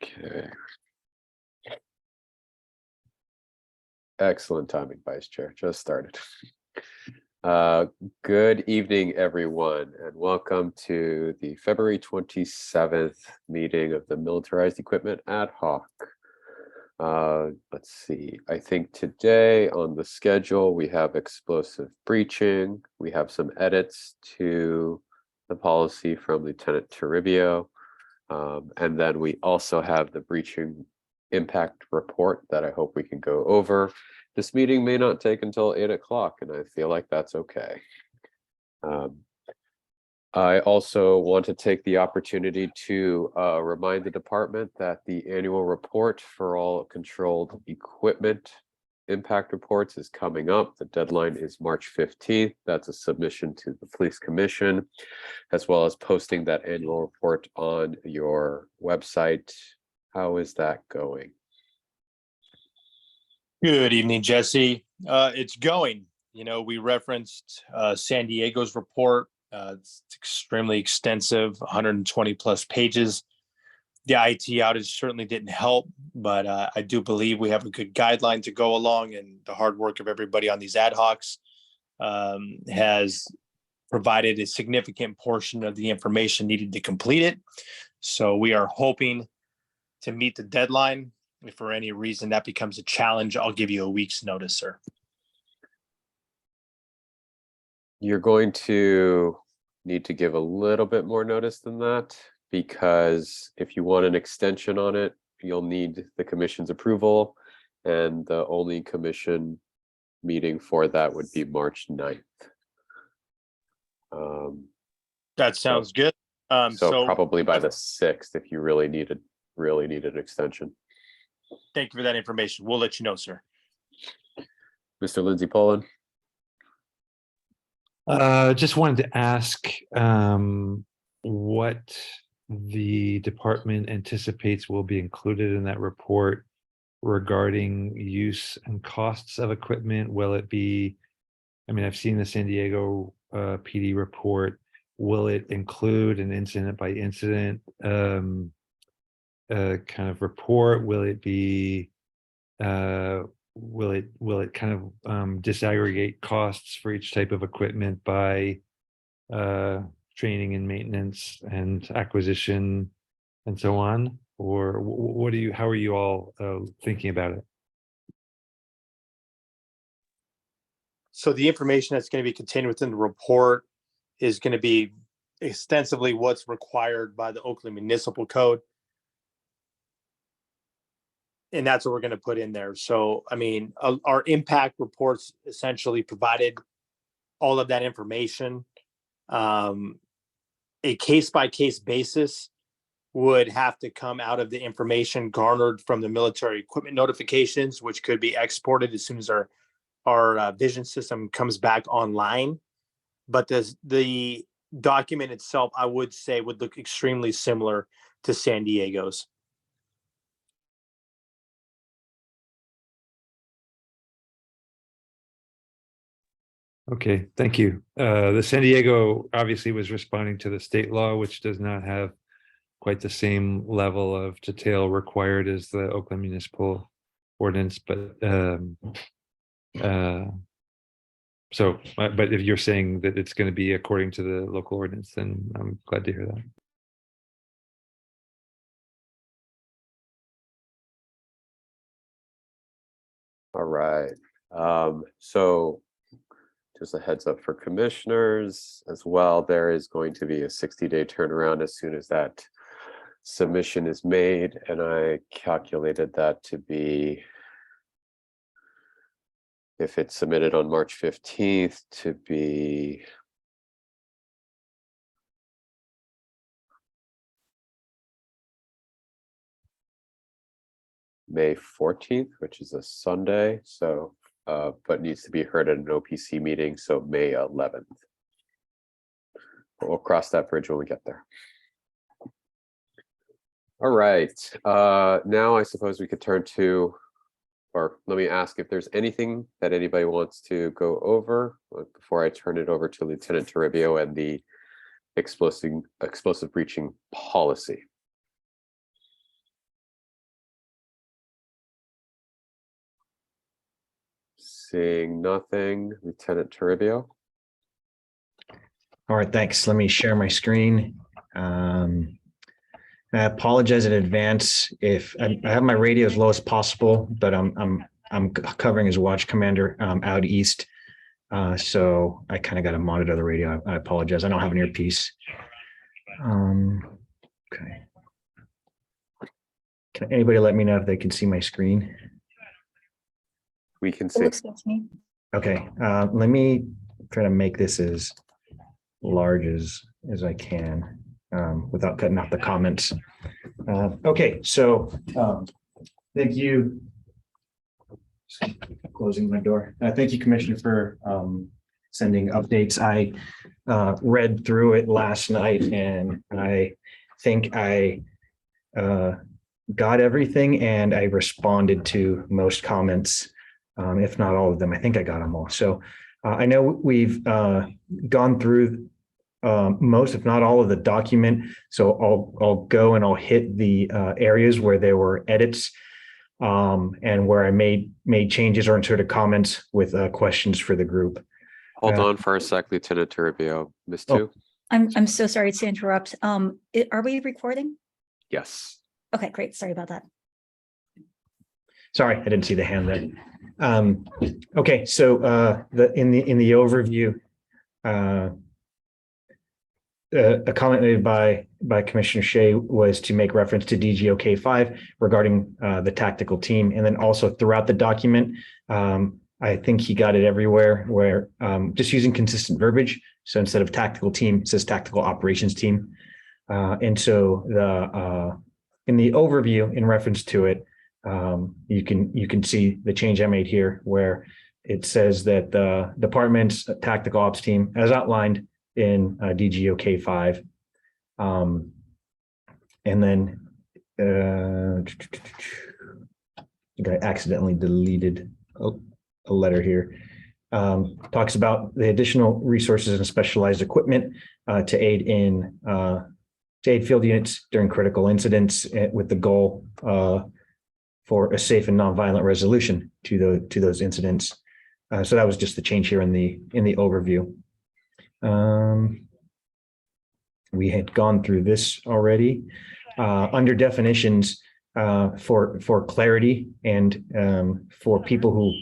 Okay. Excellent timing, Vice Chair. Just started. Good evening, everyone, and welcome to the February 27th meeting of the Militarized Equipment Ad Hoc. Let's see. I think today on the schedule, we have explosive breaching. We have some edits to the policy from Lieutenant Toribio. And then we also have the breaching impact report that I hope we can go over. This meeting may not take until 8 o'clock, and I feel like that's okay. I also want to take the opportunity to remind the department that the annual report for all controlled equipment impact reports is coming up. The deadline is March 15th. That's a submission to the Police Commission, as well as posting that annual report on your website. How is that going? Good evening, Jesse. It's going. We referenced San Diego's report. It's extremely extensive, 120 plus pages. The IT outage certainly didn't help, but I do believe we have a good guideline to go along, and the hard work of everybody on these ad hocs has provided a significant portion of the information needed to complete it. So we are hoping to meet the deadline. If for any reason that becomes a challenge, I'll give you a week's notice, sir. You're going to need to give a little bit more notice than that, because if you want an extension on it, you'll need the commission's approval, and the only commission meeting for that would be March 9th. That sounds good. So probably by the 6th, if you really need an extension. Thank you for that information. We'll let you know, sir. Mr. Lindsay Poland. Just wanted to ask what the department anticipates will be included in that report regarding use and costs of equipment. Will it be, I've seen the San Diego PD report. Will it include an incident by incident kind of report? Will it be will it kind of disaggregate costs for each type of equipment by training and maintenance and acquisition and so on? Or how are you all thinking about it? So the information that's going to be contained within the report is going to be extensively what's required by the Oakland Municipal Code. And that's what we're going to put in there. So, our impact reports essentially provided all of that information. A case-by-case basis would have to come out of the information garnered from the military equipment notifications, which could be exported as soon as our vision system comes back online. But the document itself, I would say, would look extremely similar to San Diego's. Okay, thank you. The San Diego obviously was responding to the state law, which does not have quite the same level of detail required as the Oakland Municipal Ordinance, but but if you're saying that it's going to be according to the local ordinance, then I'm glad to hear that. All right. So just a heads up for commissioners as well, there is going to be a 60-day turnaround as soon as that submission is made, and I calculated that to be, if it's submitted on March 15th, to be May 14th, which is a Sunday. So but needs to be heard at an OPC meeting, so May 11th. But we'll cross that bridge when we get there. All right, now I suppose we could turn to, or let me ask if there's anything that anybody wants to go over before I turn it over to Lieutenant Toribio and the explosive breaching policy. Seeing nothing, Lieutenant Toribio. All right, thanks. Let me share my screen. I apologize in advance if I have my radio as low as possible, but I'm covering as watch commander out east, so I kind of got to monitor the radio. I apologize. I don't have an earpiece. Okay. Can anybody let me know if they can see my screen? We can It see. looks good to me. Okay, let me try to make this as large as I can without cutting off the comments. Okay, so thank you. Closing my door. Thank you, Commissioner, for sending updates. I read through it last night, and I think I got everything, and I responded to most comments, if not all of them. I think I got them all. So I know we've gone through most, if not all, of the document. So I'll go and I'll hit the areas where there were edits and where I made changes or inserted comments with questions for the group. Hold on for a sec, Lieutenant Toribio. Miss Oh. Two? I'm so sorry to interrupt. Are we recording? Yes. Okay, great. Sorry about that. Sorry, I didn't see the hand there. Okay, so in the overview, a comment made by Commissioner Shea was to make reference to DGOK 5 regarding the tactical team, and then also throughout the document, I think he got it everywhere where just using consistent verbiage. So instead of tactical team, it says tactical operations team, and so in the overview, in reference to it, you can see the change I made here, where it says that the department's tactical ops team, as outlined in DGOK 5, and then I think I accidentally deleted a letter here. Talks about the additional resources and specialized equipment to aid field units during critical incidents, with the goal for a safe and nonviolent resolution to those incidents. So that was just the change here in the overview. We had gone through this already. Under definitions, for clarity and for people who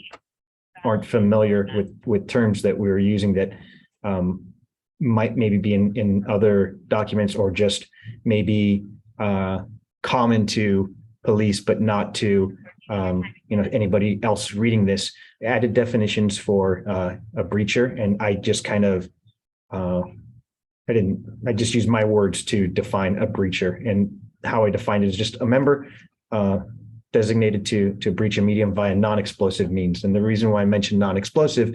aren't familiar with terms that we're using that might maybe be in other documents, or just maybe common to police, but not to anybody else reading this. Added definitions for a breacher, and I just kind of I just used my words to define a breacher, and how I define it is just a member designated to breach a medium via non-explosive means. And the reason why I mentioned non-explosive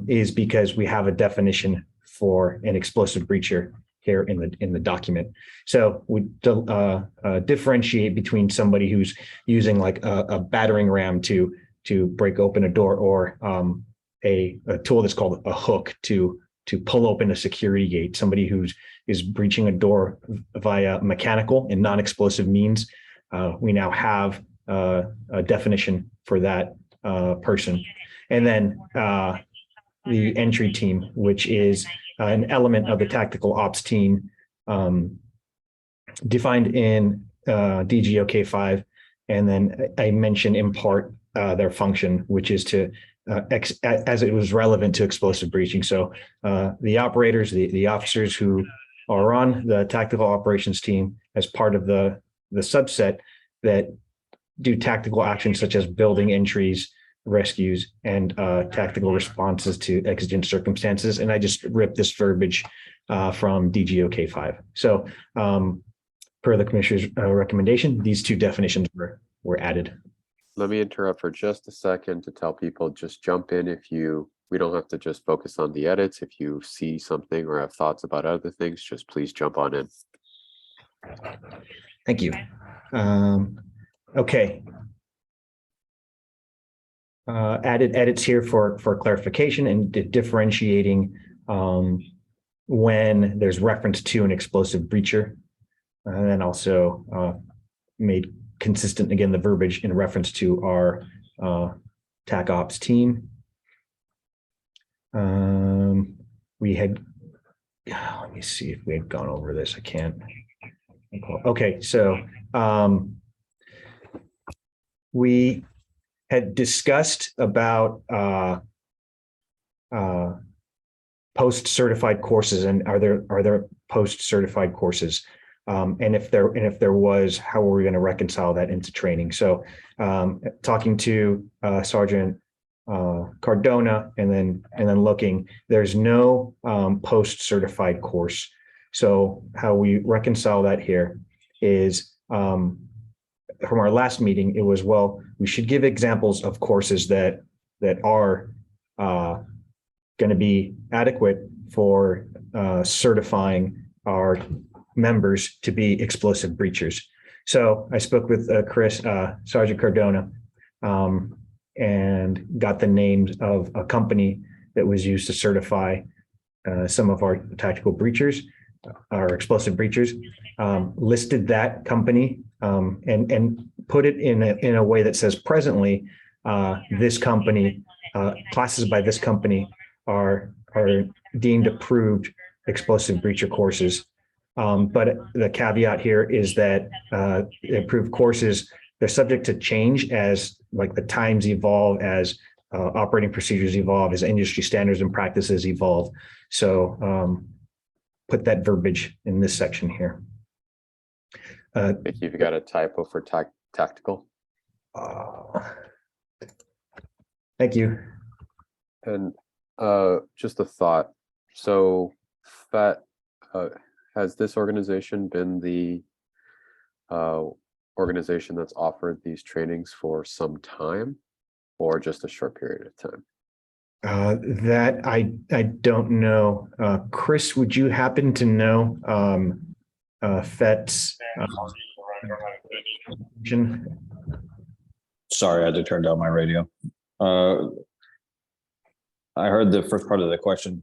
is because we have a definition for an explosive breacher here in the document. So we differentiate between somebody who's using like a battering ram to break open a door, or a tool that's called a hook to pull open a security gate. Somebody is breaching a door via mechanical and non-explosive means. We now have a definition for that person. And then the entry team, which is an element of the tactical ops team, defined in DGOK 5. And then I mentioned in part their function, which is to as it was relevant to explosive breaching. So the operators, the officers who are on the tactical operations team as part of the subset that do tactical actions such as building entries, rescues, and tactical responses to exigent circumstances. And I just ripped this verbiage from DGOK 5. So per the commissioner's recommendation, these two definitions were added. Let me interrupt for just a second to tell people, just jump in we don't have to just focus on the edits. If you see something or have thoughts about other things, just please jump on in. Thank you. Okay. Added edits here for clarification and differentiating when there's reference to an explosive breacher, and then also made consistent again the verbiage in reference to our TAC ops team. We had, let me see if we had gone over this. I can't. Okay, so we had discussed about post-certified courses, and are there post-certified courses? And if there was, how were we going to reconcile that into training? So talking to Sergeant Cardona and then looking, there's no post-certified course. So how we reconcile that here is from our last meeting, it was, well, we should give examples of courses that are going to be adequate for certifying our members to be explosive breachers. So I spoke with Chris, Sergeant Cardona, and got the names of a company that was used to certify some of our tactical breachers, our explosive breachers, listed that company and put it in a way that says presently this company, classes by this company are deemed approved explosive breacher courses. But the caveat here is that approved courses, they're subject to change as like the times evolve, as operating procedures evolve, as industry standards and practices evolve. So put that verbiage in this section here. I think you've got a typo for tactical. Thank you. And just a thought. So FET, has this organization been the organization that's offered these trainings for some time, or just a short period of time? That I don't know. Chris, would you happen to know FET's Sorry, I had to turn down my radio. I heard the first part of the question.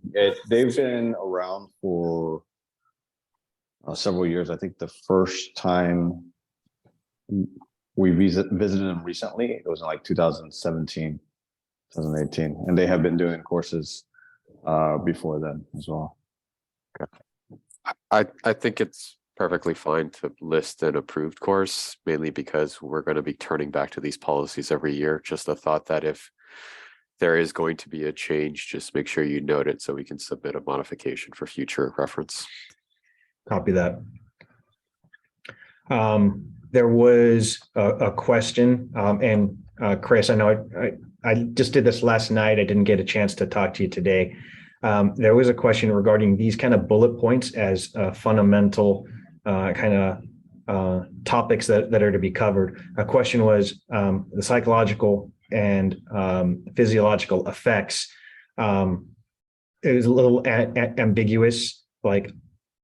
They've been around for several years. I think the first time we visited them recently, it was in like 2017, 2018, and they have been doing courses before then as well. I think it's perfectly fine to list an approved course, mainly because we're going to be turning back to these policies every year. Just a thought that if there is going to be a change, just make sure you note it so we can submit a modification for future reference. Copy that. There was a question, and Chris, I know I just did this last night. I didn't get a chance to talk to you today. There was a question regarding these kind of bullet points as fundamental kind of topics that are to be covered. A question was the psychological and physiological effects. It was a little ambiguous, like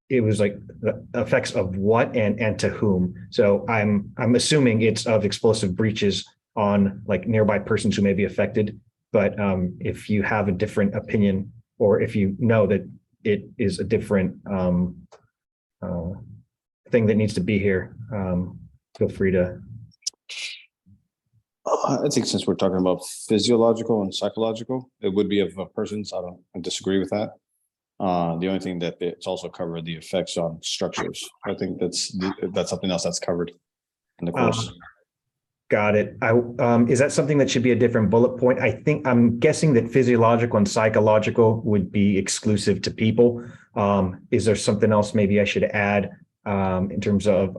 it was like the effects of what and to whom. So I'm assuming it's of explosive breaches on like nearby persons who may be affected. But if you have a different opinion, or if you know that it is a different thing that needs to be here, feel free to. I think since we're talking about physiological and psychological, it would be of a person's. I disagree with that. The only thing that it's also covered the effects on structures. I think that's something else that's covered in the course. Got it. Is that something that should be a different bullet point? I'm guessing that physiological and psychological would be exclusive to people. Is there something else maybe I should add in terms of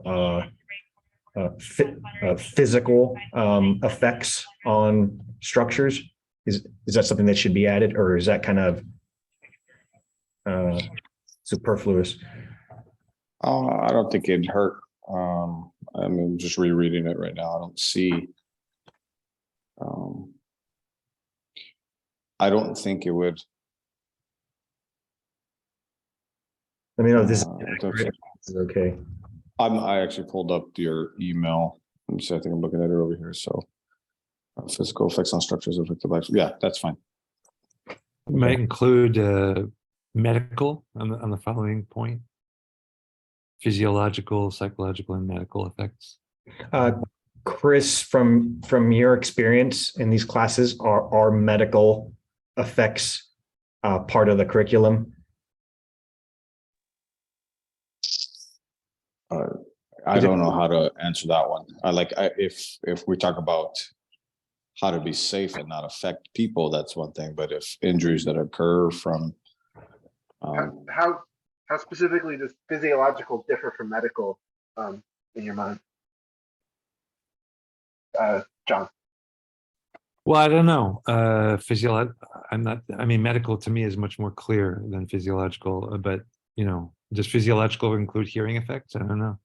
physical effects on structures? Is that something that should be added, or is that kind of superfluous? I don't think it'd hurt. I'm just rereading it right now. I don't see. I don't think it would. Let me know if this is okay. I actually pulled up your email. Let me see. I think I'm looking at it over here. So, physical effects on structures affected by. Yeah, that's fine. It might include medical on the following point: physiological, psychological, and medical effects. Chris, from your experience in these classes, are medical effects part of the curriculum? I don't know how to answer that one. If we talk about how to be safe and not affect people, that's one thing. But if injuries that occur from How specifically does physiological differ from medical in your mind, John? Well, I don't know. I mean, medical to me is much more clear than physiological, but does physiological include hearing effects? I don't know.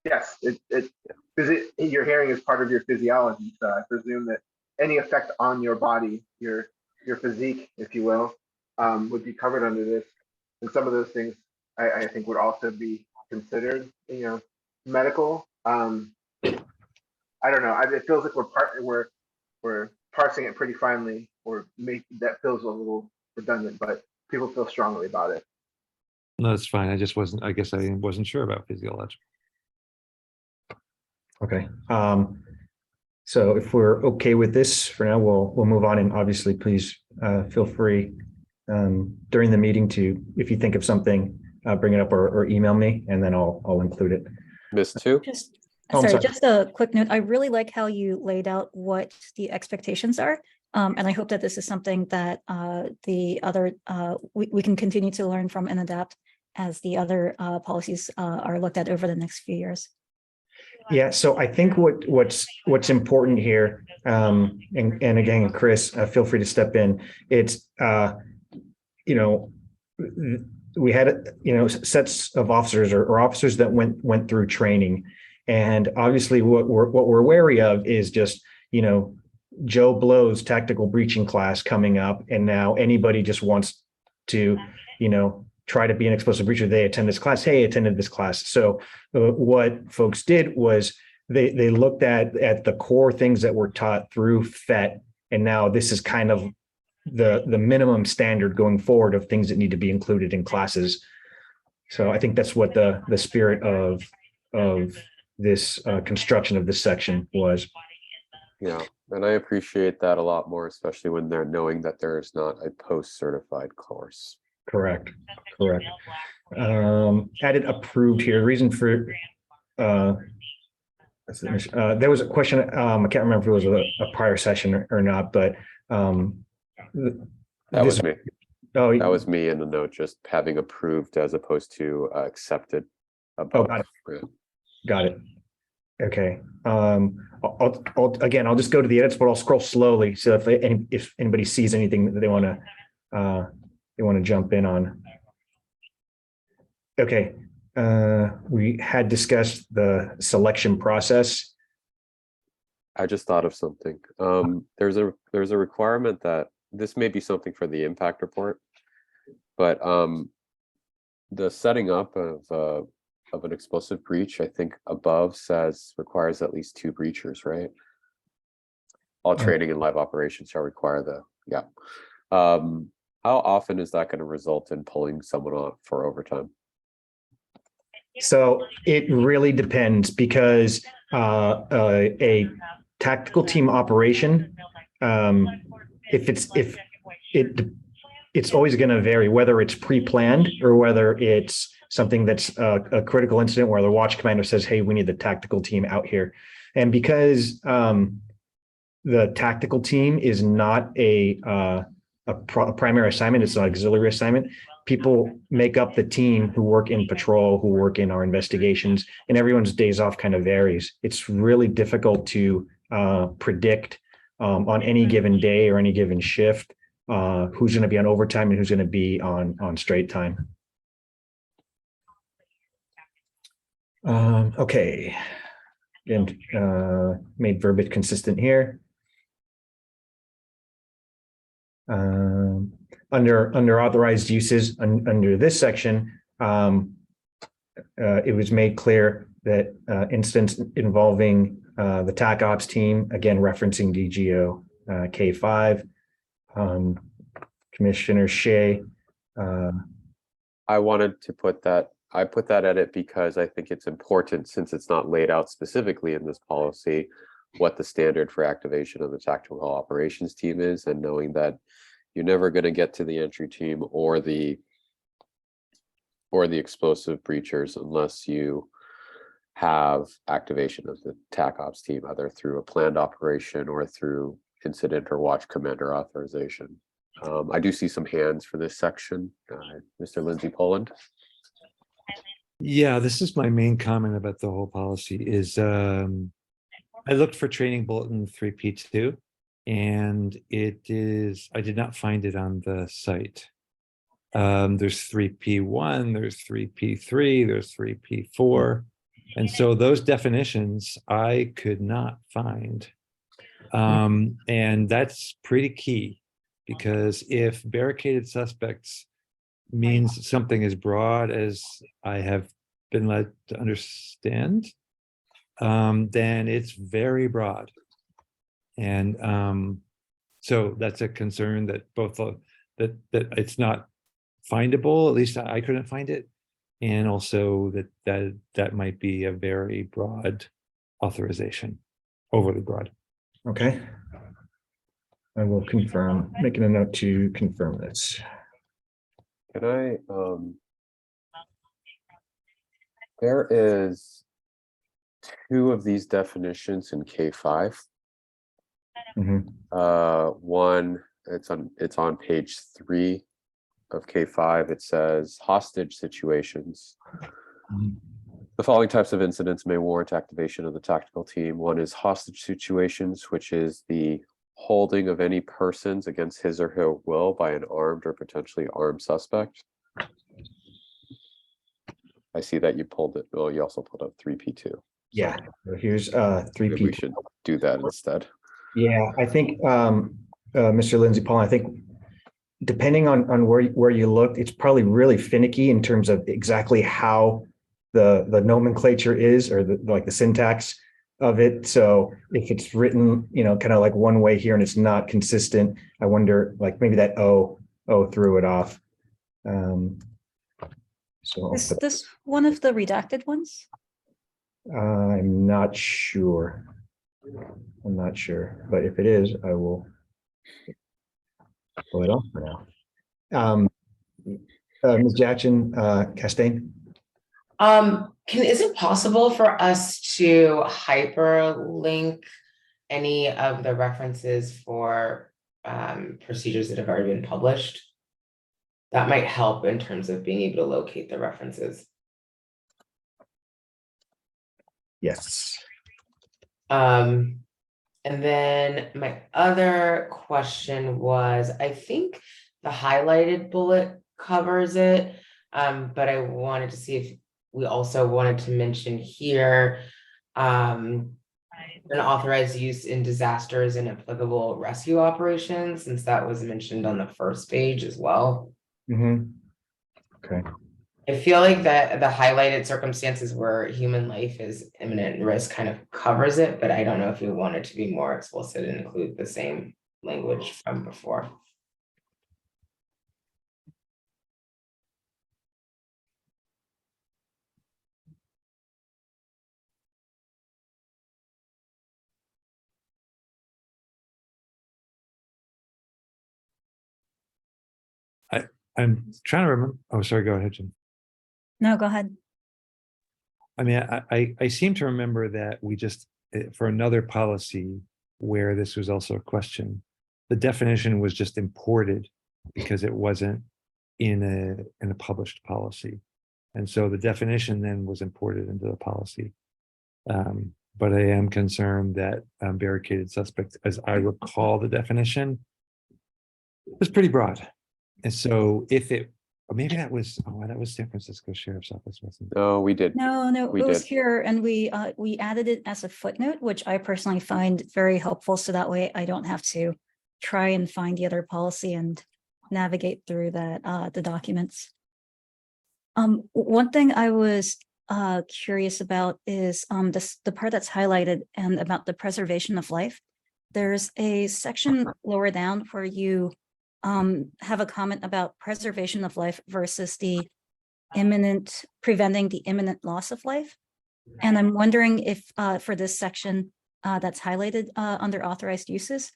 Yes, your hearing is part of your physiology. So I presume that any effect on your body, your physique, if you will, would be covered under this. And some of those things I think would also be considered, medical. I don't know. It feels like we're parsing it pretty finely, or that feels a little redundant, but people feel strongly about it. No, that's fine. I guess I wasn't sure about physiological. Okay. So if we're okay with this for now, we'll move on, and obviously please feel free during the meeting to, if you think of something, bring it up or email me, and then I'll include it. Miss two? Sorry, just a quick note. I really like how you laid out what the expectations are. And I hope that this is something that the other we can continue to learn from and adapt as the other policies are looked at over the next few years. Yeah, so I think what's important here, and again, Chris, feel free to step in. It's we had sets of officers or officers that went through training, and obviously what we're wary of is just Joe Blow's tactical breaching class coming up, and now anybody just wants to try to be an explosive breacher. They attend this class. Hey, attended this class. So what folks did was they looked at the core things that were taught through FET, and now this is kind of the minimum standard going forward of things that need to be included in classes. So I think that's what the spirit of this construction of this section was. Yeah, and I appreciate that a lot more, especially when they're knowing that there is not a post-certified course. Correct. Added approved here. The reason for there was a question. I can't remember if it was a prior session or not, but that was me. Oh, that was me in the note, just having approved as opposed to accepted. Above. Oh, got it. Okay. I'll just go to the edits, but I'll scroll slowly. So if anybody sees anything that they want to jump in on. Okay. We had discussed the selection process. I just thought of something. There's a requirement that this may be something for the impact report, but the setting up of an explosive breach, I think above requires at least 2 breachers, right? All training and live operations shall require how often is that going to result in pulling someone off for overtime? So it really depends, because a tactical team operation, it's always going to vary, whether it's pre-planned or whether it's something that's a critical incident where the watch commander says, hey, we need the tactical team out here. And because the tactical team is not a primary assignment, it's an auxiliary assignment, people make up the team who work in patrol, who work in our investigations, and everyone's days off kind of varies. It's really difficult to predict on any given day or any given shift who's going to be on overtime and who's going to be on straight time. Okay, and made verbiage consistent here. Under authorized uses under this section, it was made clear that incidents involving the TAC Ops team, again referencing DGO K5, Commissioner Shea. I wanted to put that. I put that edit because I think it's important, since it's not laid out specifically in this policy, what the standard for activation of the tactical operations team is, and knowing that you're never going to get to the entry team or the explosive breachers unless you have activation of the TAC ops team, either through a planned operation or through incident or watch commander authorization. I do see some hands for this section. Mr. Lindsay Poland. Yeah, this is my main comment about the whole policy is I looked for training bulletin 3P2 and I did not find it on the site. There's 3P1, there's 3P3, there's 3P4. And so those definitions I could not find. And that's pretty key, because if barricaded suspects means something as broad as I have been led to understand, then it's very broad. And so that's a concern that both that it's not findable, at least I couldn't find it, and also that might be a very broad authorization, overly broad. Okay. I will confirm, making a note to confirm this. Can I, there is 2 of these definitions in K5. One, it's on page 3 of K5. It says hostage situations. The following types of incidents may warrant activation of the tactical team. One is hostage situations, which is the holding of any persons against his or her will by an armed or potentially armed suspect. I see that you pulled it. Oh, you also pulled up 3P2. Yeah, so here's Maybe 3P. we should do that instead. Yeah, I think Mr. Lindsay Paul, I think depending on where you look, it's probably really finicky in terms of exactly how the nomenclature is, or like the syntax of it. So if it's written, kind of like one way here and it's not consistent, I wonder, like maybe that O threw it off. So Is this one of the redacted ones? I'm not sure. But if it is, I will pull it off for now. Ms. Jackson, Castaigne. Is it possible for us to hyperlink any of the references for procedures that have already been published? That might help in terms of being able to locate the references. Yes. And then my other question was, I think the highlighted bullet covers it, but I wanted to see if we also wanted to mention here an authorized use in disasters and applicable rescue operations, since that was mentioned on the first page as well. Okay. I feel like that the highlighted circumstances where human life is imminent risk kind of covers it, but I don't know if we wanted to be more explicit and include the same language from before. I'm trying to remember. Oh, sorry, go ahead, Jim. No, go ahead. I mean, I seem to remember that we just, for another policy where this was also a question, the definition was just imported because it wasn't in a published policy. And so the definition then was imported into the policy. But I am concerned that barricaded suspect, as I recall the definition, was pretty broad. And so if it, or maybe that was San Francisco Sheriff's Office, wasn't it? No, we did. No, We it was did. here, and we added it as a footnote, which I personally find very helpful. So that way I don't have to try and find the other policy and navigate through that the documents. One thing I was curious about is the part that's highlighted and about the preservation of life. There's a section lower down where you have a comment about preservation of life versus the preventing the imminent loss of life. And I'm wondering if for this section, that's highlighted under authorized uses.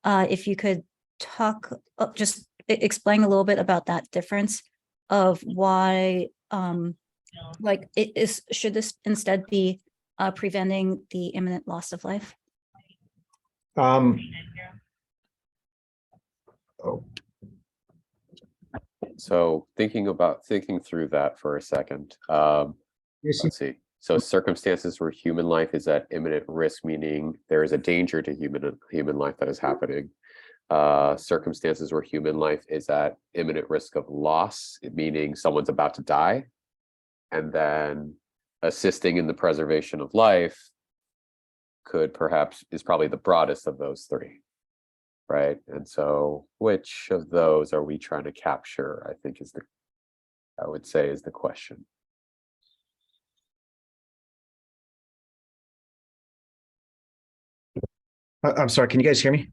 If you could talk, just explain a little bit about that difference of why, like should this instead be preventing the imminent loss of life? Oh, So thinking through that for a second, yes, let's see. So circumstances where human life is at imminent risk, meaning there is a danger to human life that is happening. Circumstances where human life is at imminent risk of loss, meaning someone's about to die, and then assisting in the preservation of life is probably the broadest of those three, right? And so which of those are we trying to capture, I think I would say is the question. I'm sorry, can you guys hear me?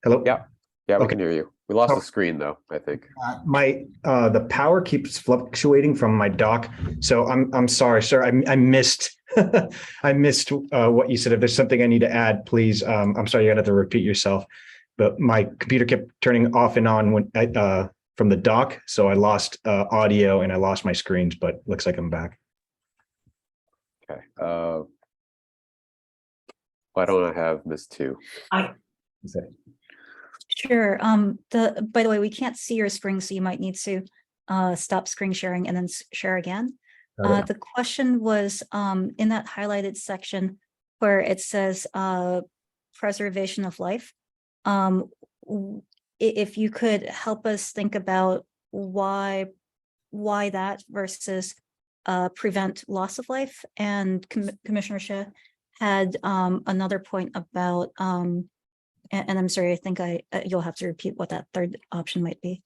Hello? Yeah, we Okay. can hear you. We lost Oh. the screen though, I think. The power keeps fluctuating from my dock, so I'm sorry, sir. I missed I missed what you said. If there's something I need to add, please. I'm sorry, you're gonna have to repeat yourself. But my computer kept turning off and on when from the dock, so I lost audio and I lost my screens. But looks like I'm back. Okay. Why don't I have Ms. Two? Sure. By the way, we can't see your screen, so you might need to stop screen sharing and then share again. The question was in that highlighted section where it says preservation of life. If you could help us think about why that versus prevent loss of life. And Commissioner Shea had another point about and I'm sorry, I think you'll have to repeat what that third option might be.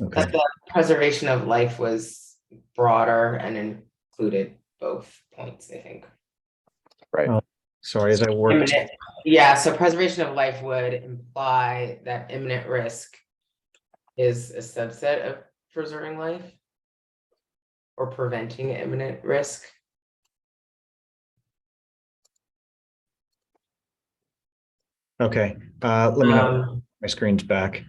Okay. The preservation of life was broader and included both points, I think. Right. Sorry, as I worked. Yeah, so preservation of life would imply that imminent risk is a subset of preserving life or preventing imminent risk. Okay, let me know. My screen's back.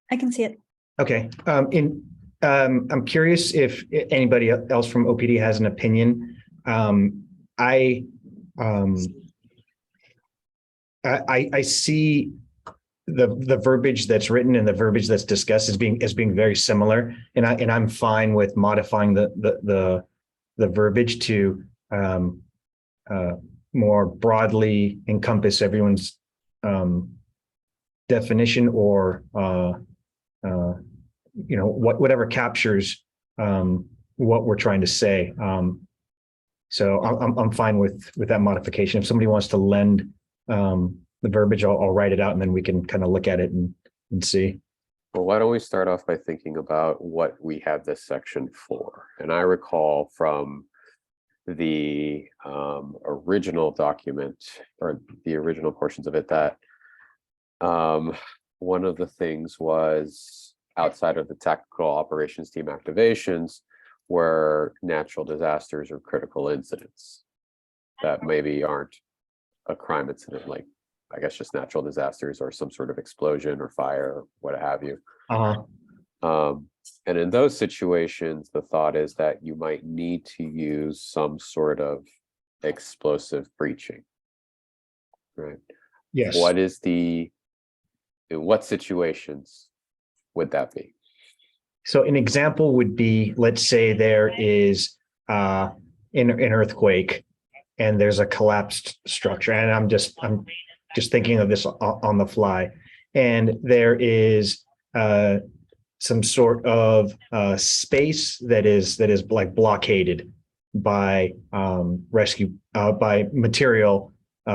I can see it. Okay, I'm curious if anybody else from OPD has an opinion. I see the verbiage that's written and the verbiage that's discussed as being very similar, and I'm fine with modifying the verbiage to more broadly encompass everyone's definition or whatever captures what we're trying to say. So I'm fine with that modification. If somebody wants to lend the verbiage, I'll write it out and then we can kind of look at it and see. Well, why don't we start off by thinking about what we have this section for? And I recall from the original document or the original portions of it that one of the things was outside of the tactical operations team activations were natural disasters or critical incidents that maybe aren't a crime incident, like I guess just natural disasters or some sort of explosion or fire or what have you. And in those situations, the thought is that you might need to use some sort of explosive breaching, right? Yes. In what situations would that be? So an example would be, let's say there is an earthquake and there's a collapsed structure, and I'm just thinking of this on the fly, and there is some sort of space that is like blockaded by by material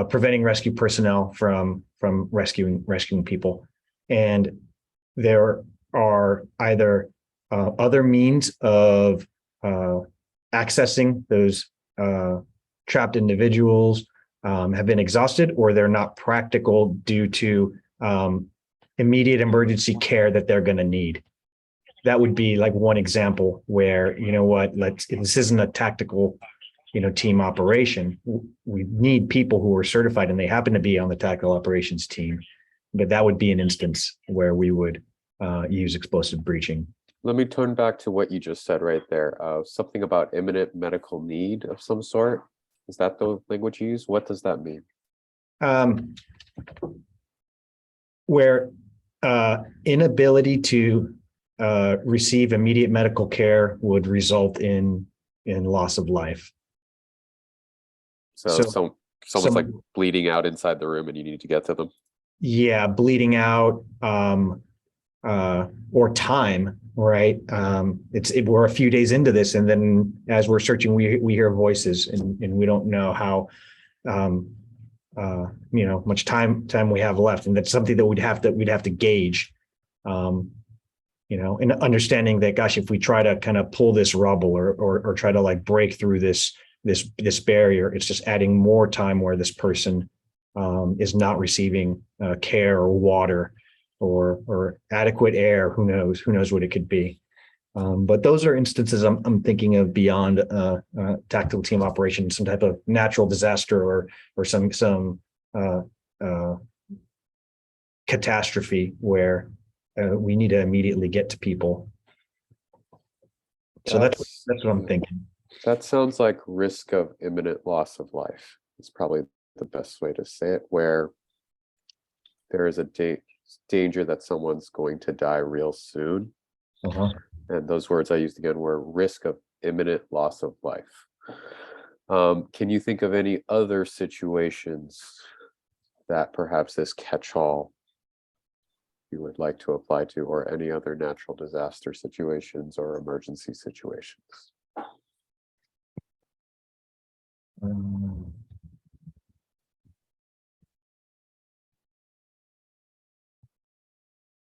preventing rescue personnel from rescuing people, and there are either other means of accessing those trapped individuals have been exhausted, or they're not practical due to immediate emergency care that they're going to need. That would be like one example where, this isn't a tactical team operation. We need people who are certified and they happen to be on the tactical operations team, but that would be an instance where we would use explosive breaching. Let me turn back to what you just said right there. Something about imminent medical need of some sort. Is that the language you use? What does that mean? Where inability to receive immediate medical care would result in loss of life. So someone's like bleeding out inside the room and you need to get to them. Yeah, bleeding out, or time, right? We're a few days into this, and then as we're searching, we hear voices, and we don't know how much time we have left, and that's something that we'd have to gauge. And understanding that, gosh, if we try to kind of pull this rubble or try to like break through this barrier, it's just adding more time where this person is not receiving care or water or adequate air. Who knows what it could be. But those are instances I'm thinking of beyond tactical team operation, some type of natural disaster or some catastrophe where we need to immediately get to people. So that's what I'm thinking. That sounds like risk of imminent loss of life. It's probably the best way to say it, where there is a danger that someone's going to die real soon. And those words I used again were risk of imminent loss of life. Can you think of any other situations that perhaps this catch-all you would like to apply to, or any other natural disaster situations or emergency situations?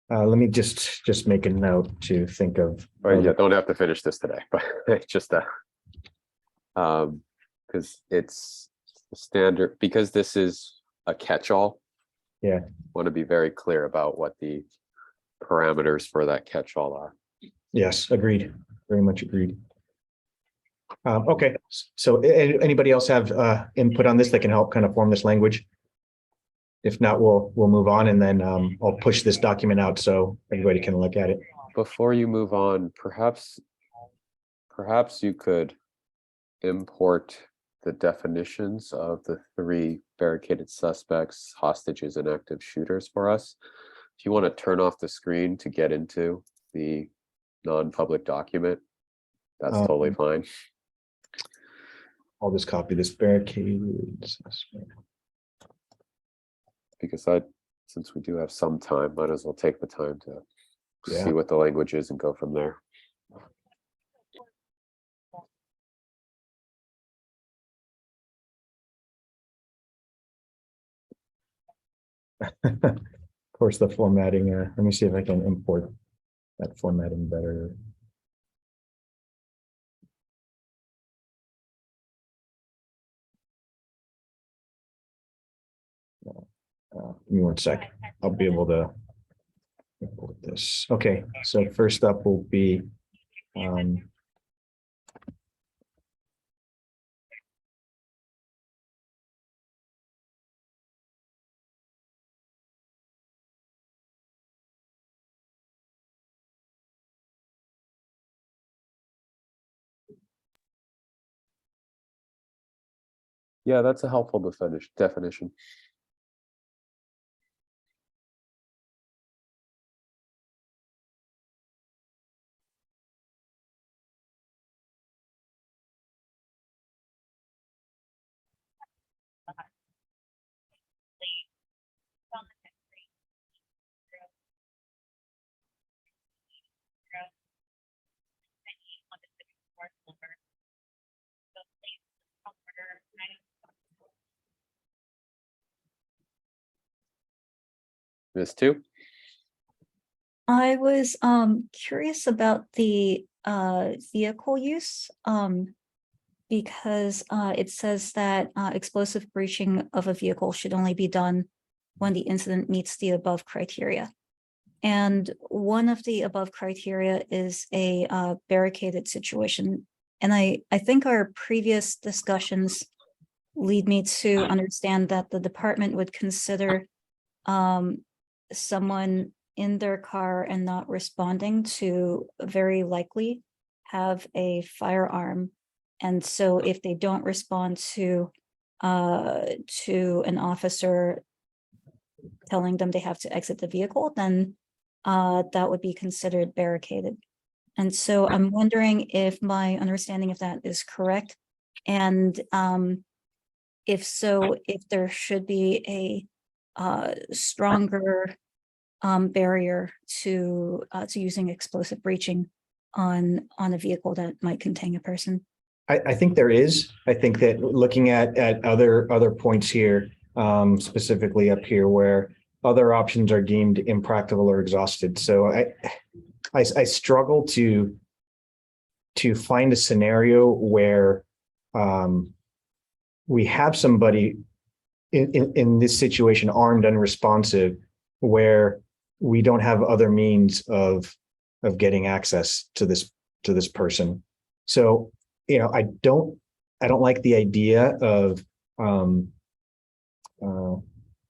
Let me just make a note to think of. Yeah, don't have to finish this today, but just because it's standard, because this is a catch-all. Yeah, want to be very clear about what the parameters for that catch-all are. Yes, agreed. Very much agreed. Okay, so anybody else have input on this that can help kind of form this language? If not, we'll move on, and then I'll push this document out so everybody can look at it. Before you move on, perhaps you could import the definitions of the 3 barricaded suspects, hostages, and active shooters for us. If you want to turn off the screen to get into the non-public document, that's totally fine. I'll just copy this barricaded suspect. Because since we do have some time, might as well take the time to see what the language is and go from there. Of course, the formatting, let me see if I can import that formatting better. Give me 1 sec. I'll be able to import this. Okay, so first up will be yeah, that's a helpful definition. Ms. 2? I was curious about the vehicle use because it says that explosive breaching of a vehicle should only be done when the incident meets the above criteria. And one of the above criteria is a barricaded situation. And I think our previous discussions lead me to understand that the department would consider someone in their car and not responding to very likely have a firearm. And so if they don't respond to an officer telling them they have to exit the vehicle, then that would be considered barricaded. And so I'm wondering if my understanding of that is correct. And if so, if there should be a stronger barrier to using explosive breaching on a vehicle that might contain a person. I think there is. I think that looking at other points here, specifically up here where other options are deemed impractical or exhausted. So I struggle to find a scenario where we have somebody in this situation armed, unresponsive, where we don't have other means of getting access to this person. So, you know, I don't like the idea of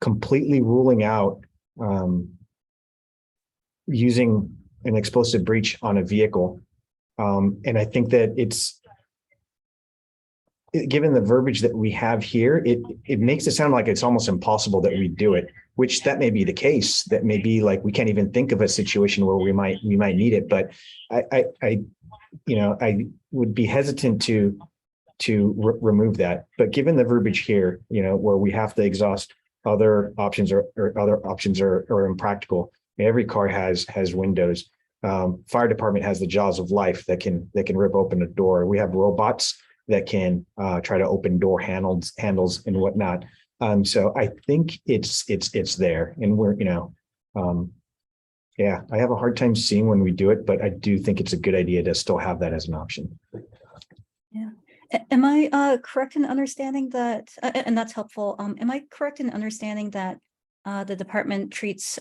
completely ruling out using an explosive breach on a vehicle. And I think that given the verbiage that we have here, it makes it sound like it's almost impossible that we do it, which that may be the case. That may be like, we can't even think of a situation where we might need it. But I would be hesitant to remove that. But given the verbiage here, you know, where we have to exhaust other options or other options are impractical. Every car has windows. Fire department has the jaws of life that can rip open a door. We have robots that can try to open door handles and whatnot. So I think it's there, and we're, you know, yeah, I have a hard time seeing when we do it, but I do think it's a good idea to still have that as an option. Yeah. Am I correct in understanding that, and that's helpful, am I correct in understanding that the department treats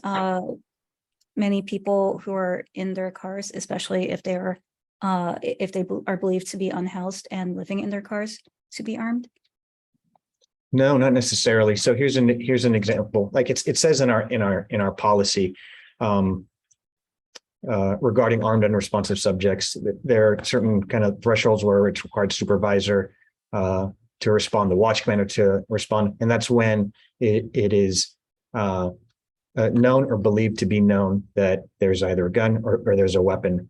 many people who are in their cars, especially if they are believed to be unhoused and living in their cars, to be armed? No, not necessarily. So here's an example. Like it says in our policy regarding armed unresponsive subjects, that there are certain kind of thresholds where it's required supervisor to respond, the watch commander to respond, and that's when it is known or believed to be known that there's either a gun or there's a weapon.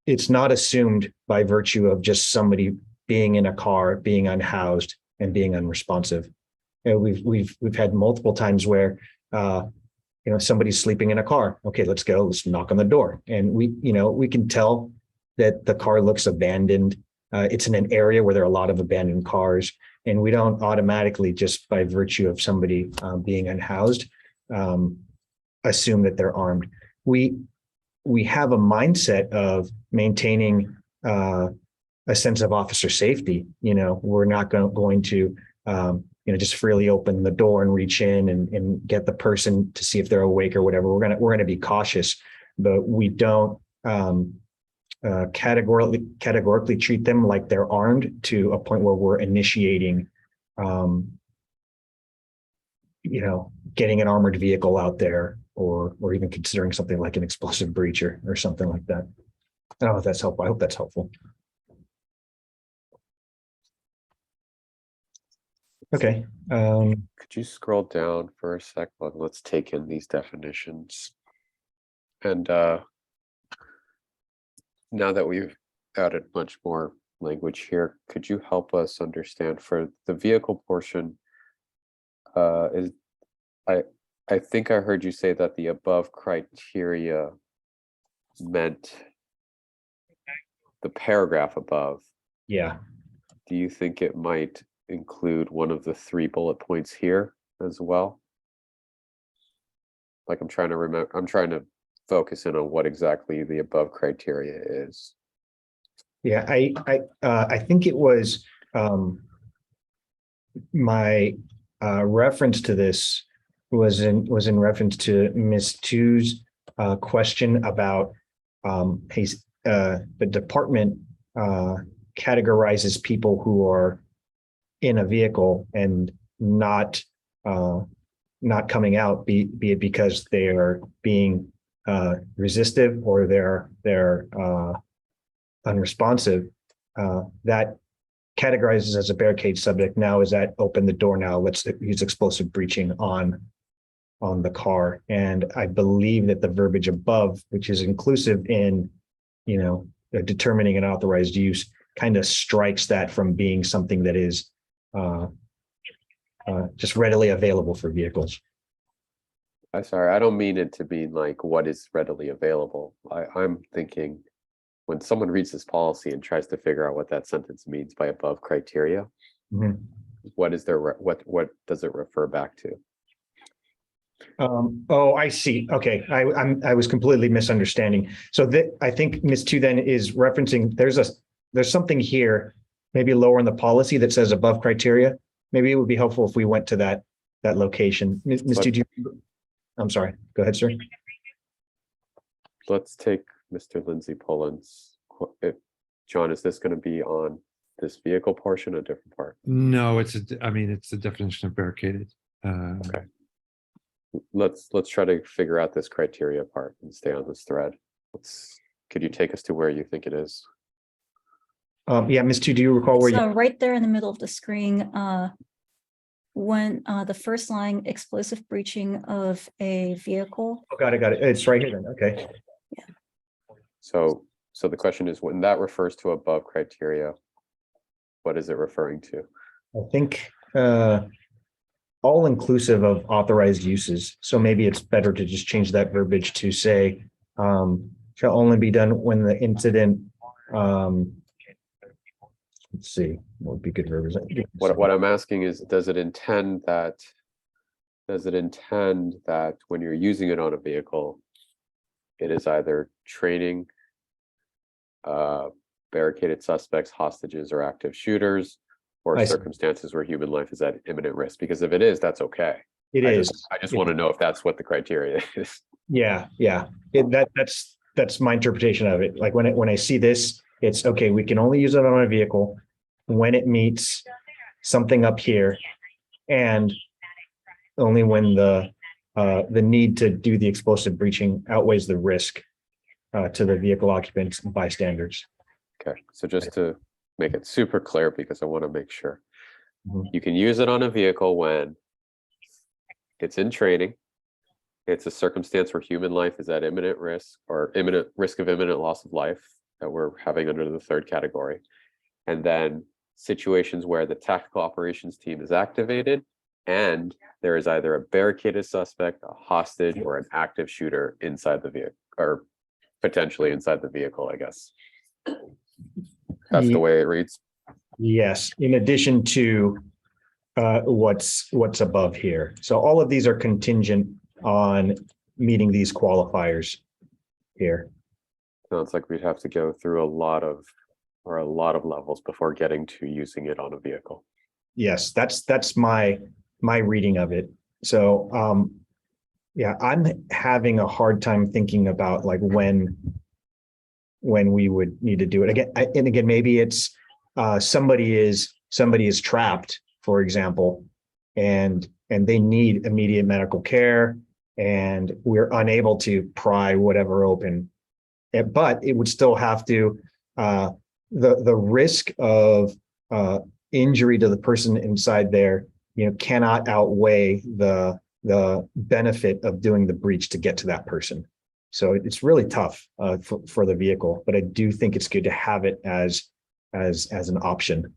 It's not assumed by virtue of just somebody being in a car, being unhoused, and being unresponsive. You know, we've had multiple times where you know, somebody's sleeping in a car. Okay, let's knock on the door, and we can tell that the car looks abandoned. It's in an area where there are a lot of abandoned cars, and we don't automatically, just by virtue of somebody being unhoused, assume that they're armed. We have a mindset of maintaining a sense of officer safety. You know, we're not going to just freely open the door and reach in and get the person to see if they're awake or whatever. We're gonna be cautious, but we don't categorically treat them like they're armed to a point where we're initiating getting an armored vehicle out there, or even considering something like an explosive breacher or something like that. I don't know if that's helpful. I hope that's helpful. Okay. Could you scroll down for a sec? Let's take in these definitions. And now that we've added much more language here, could you help us understand for the vehicle portion? I think I heard you say that the above criteria meant the paragraph above. Yeah. Do you think it might include one of the 3 bullet points here as well? Like, I'm trying to focus in on what exactly the above criteria is. Yeah, I think it was my reference to this was in reference to Ms. Tu's question about the department categorizes people who are in a vehicle and not coming out, be it because they are being resistive or they're unresponsive, that categorizes as a barricade subject. Now, is that open the door? Now let's use explosive breaching on the car. And I believe that the verbiage above, which is inclusive in, determining an authorized use, kind of strikes that from being something that is just readily available for vehicles. I'm sorry, I don't mean it to be like what is readily available. I'm thinking when someone reads this policy and tries to figure out what that sentence means by above criteria, what is what does it refer back to? Oh, I see. Okay, I was completely misunderstanding. So that I think Ms. Tu then is referencing there's something here, maybe lower in the policy that says above criteria. Maybe it would be helpful if we went to that location. Ms. Tu, I'm sorry. Go ahead, sir. Let's take Mr. Lindsay Pullen's. John, is this going to be on this vehicle portion, or a different part? No, it's the definition of barricaded. Okay. Let's try to figure out this criteria part and stay on this thread. Could you take us to where you think it is? Yeah, Ms. Tu, do you recall where So right there in the middle of the screen, when the first line, explosive breaching of a vehicle. Oh, got it. It's right here then. Okay. Yeah. So the question is, when that refers to above criteria, what is it referring to? I think all inclusive of authorized uses. So maybe it's better to just change that verbiage to say shall only be done when the incident. Let's see, what would be good verbiage? What I'm asking is, does it intend that when you're using it on a vehicle, it is either training barricaded suspects, hostages, or active shooters, or circumstances where human life is at imminent risk? Because if it is, that's okay. It is. I just want to know if that's what the criteria is. Yeah. That's my interpretation of it. Like when I see this, it's okay. We can only use it on a vehicle when it meets something up here, and only when the need to do the explosive breaching outweighs the risk to the vehicle occupants and bystanders. Okay, so just to make it super clear, because I want to make sure, you can use it on a vehicle when it's in training, it's a circumstance where human life is at imminent risk, or imminent risk of imminent loss of life that we're having under the third category, and then situations where the tactical operations team is activated and there is either a barricaded suspect, a hostage, or an active shooter inside the vehicle, or potentially inside the vehicle, I guess. That's the way it reads. Yes, in addition to what's above here. So all of these are contingent on meeting these qualifiers here. Sounds like we'd have to go through a lot of levels before getting to using it on a vehicle. Yes, that's my reading of it. So yeah, I'm having a hard time thinking about like when we would need to do it again. And again, maybe it's somebody is trapped, for example, and they need immediate medical care, and we're unable to pry whatever open. But it would still have to the risk of injury to the person inside there, cannot outweigh the benefit of doing the breach to get to that person. So it's really tough for the vehicle, but I do think it's good to have it as an option.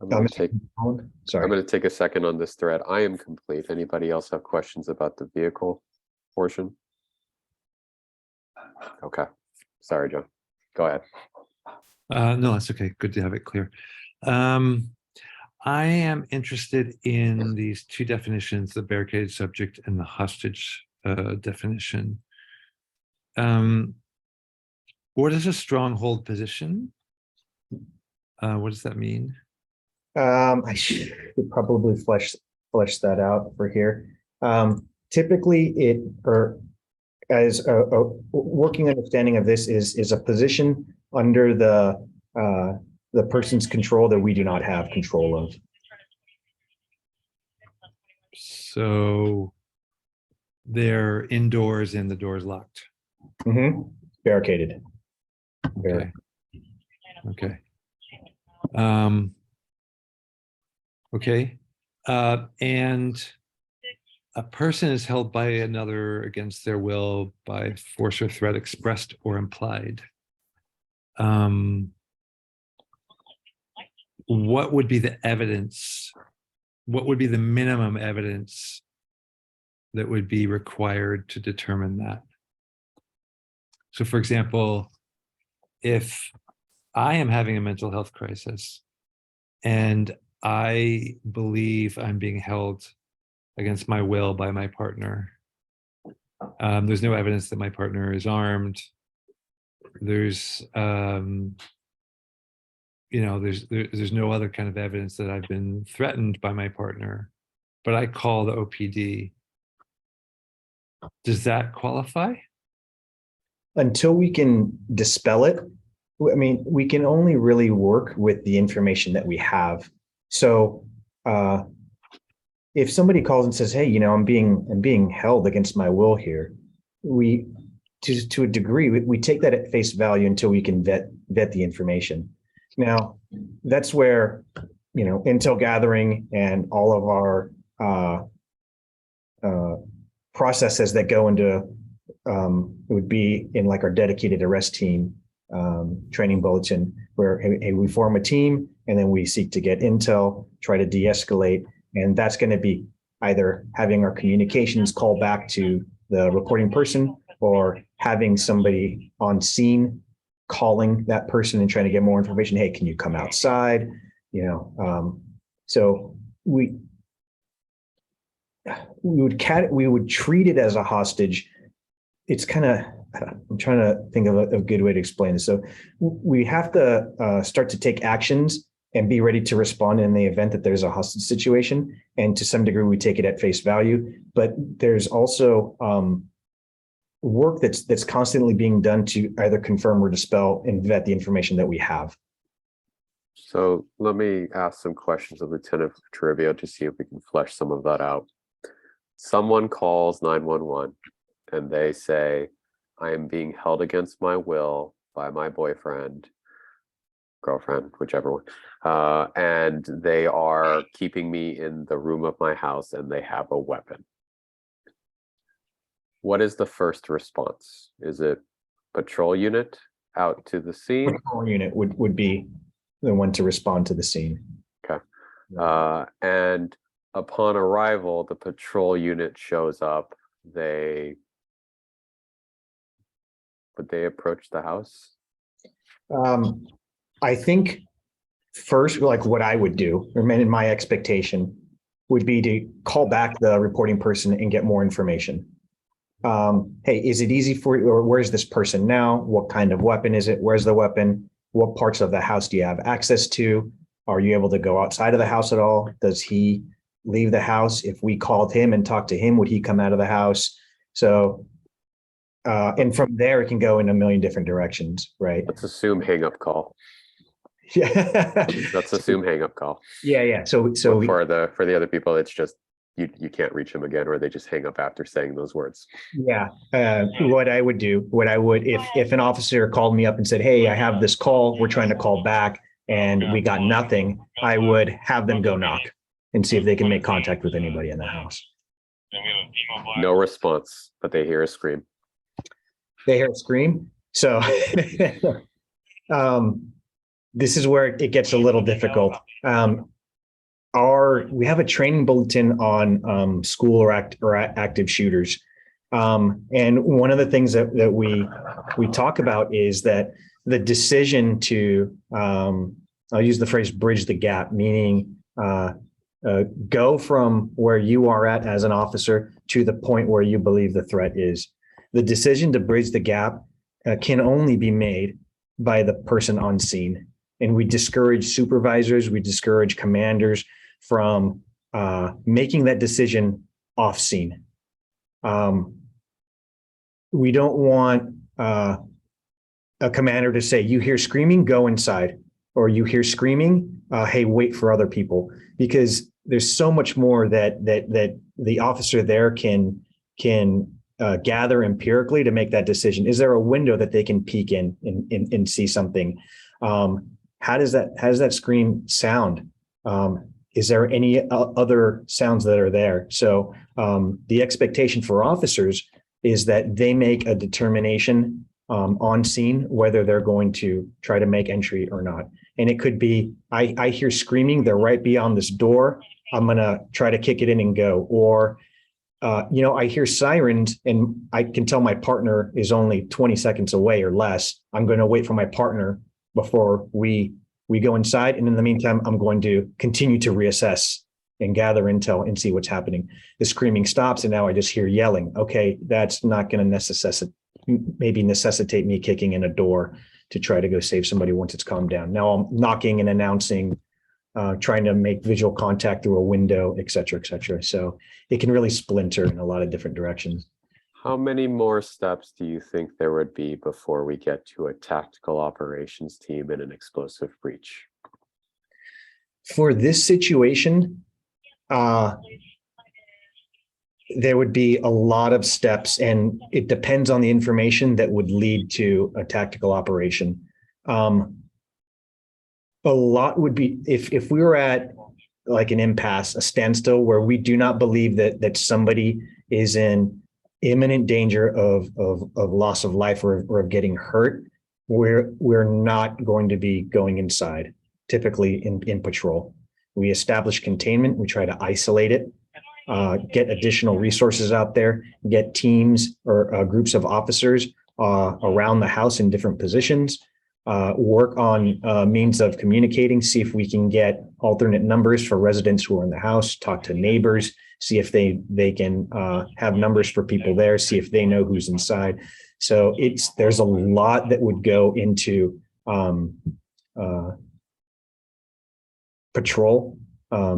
I'm going to take a second on this thread. I am complete. Anybody else have questions about the vehicle portion? Okay. Sorry, John. Go ahead. No, that's okay. Good to have it clear. I am interested in these two definitions, the barricaded subject and the hostage definition. What is a stronghold position? What does that mean? I should probably flesh that out for here. Typically as a working understanding of this is a position under the person's control that we do not have control of. So they're indoors and the door's locked. Barricaded. Okay. Okay. Okay. And a person is held by another against their will by force or threat expressed or implied. What would be the evidence? What would be the minimum evidence that would be required to determine that? So, for example, if I am having a mental health crisis and I believe I'm being held against my will by my partner, there's no evidence that my partner is armed. There's there's no other kind of evidence that I've been threatened by my partner, but I call the OPD. Does that qualify? Until we can dispel it, I mean, we can only really work with the information that we have. So if somebody calls and says, hey, I'm being held against my will here, we to a degree, we take that at face value until we can vet the information. Now, that's where, intel gathering and all of our processes that go into it would be in like our dedicated arrest team training bulletin, where hey, we form a team and then we seek to get intel, try to de-escalate, and that's going to be either having our communications call back to the reporting person or having somebody on scene calling that person and trying to get more information. Hey, can you come outside? So we would treat it as a hostage. It's kind of, I'm trying to think of a good way to explain this. So we have to start to take actions and be ready to respond in the event that there's a hostage situation. And to some degree, we take it at face value. But there's also work that's constantly being done to either confirm or dispel and vet the information that we have. So let me ask some questions of Lieutenant Trivia to see if we can flesh some of that out. Someone calls 911 and they say, I am being held against my will by my boyfriend, girlfriend, whichever one, and they are keeping me in the room of my house and they have a weapon. What is the first response? Is it patrol unit out to the scene? Patrol unit would be the one to respond to the scene. Okay. And upon arrival, the patrol unit shows up. Would they approach the house? I think first, like what I would do, or in my expectation, would be to call back the reporting person and get more information. Hey, is it easy for you, or where's this person now? What kind of weapon is it? Where's the weapon? What parts of the house do you have access to? Are you able to go outside of the house at all? Does he leave the house? If we called him and talked to him, would he come out of the house? So, and from there, it can go in a million different directions, right? Let's assume hang up call. Yeah. Let's assume hang up call. Yeah. So for the other people, it's just you can't reach them again, or they just hang up after saying those words. Yeah. What I would if an officer called me up and said, hey, I have this call, we're trying to call back and we got nothing, I would have them go knock and see if they can make contact with anybody in the house. No response, but they hear a scream. They hear a scream. So this is where it gets a little difficult. We have a training bulletin on school or active shooters. And one of the things that we talk about is that the decision to, I'll use the phrase bridge the gap, meaning go from where you are at as an officer to the point where you believe the threat is. The decision to bridge the gap can only be made by the person on scene. And we discourage supervisors, we discourage commanders from making that decision off scene. we don't want a commander to say, you hear screaming, go inside, or you hear screaming, hey, wait for other people, because there's so much more that the officer there can gather empirically to make that decision. Is there a window that they can peek in and see something? How does that scream sound? Is there any other sounds that are there? So the expectation for officers is that they make a determination on scene whether they're going to try to make entry or not. And it could be, I hear screaming, they're right beyond this door, I'm gonna try to kick it in and go. Or, I hear sirens and I can tell my partner is only 20 seconds away or less. I'm gonna wait for my partner before we go inside. And in the meantime, I'm going to continue to reassess and gather intel and see what's happening. The screaming stops and now I just hear yelling. Okay, that's not gonna necessitate me kicking in a door to try to go save somebody once it's calmed down. Now I'm knocking and announcing, trying to make visual contact through a window, et cetera, et cetera. So it can really splinter in a lot of different directions. How many more steps do you think there would be before we get to a tactical operations team in an explosive breach? For this situation, there would be a lot of steps, and it depends on the information that would lead to a tactical operation. A lot would be if we were at like an impasse, a standstill, where we do not believe that somebody is in imminent danger of loss of life or of getting hurt, we're not going to be going inside. Typically in patrol, we establish containment. We try to isolate it. Get additional resources out there, get teams or groups of officers around the house in different positions, work on means of communicating, see if we can get alternate numbers for residents who are in the house, talk to neighbors, see if they can have numbers for people there, see if they know who's inside. So there's a lot that would go into patrol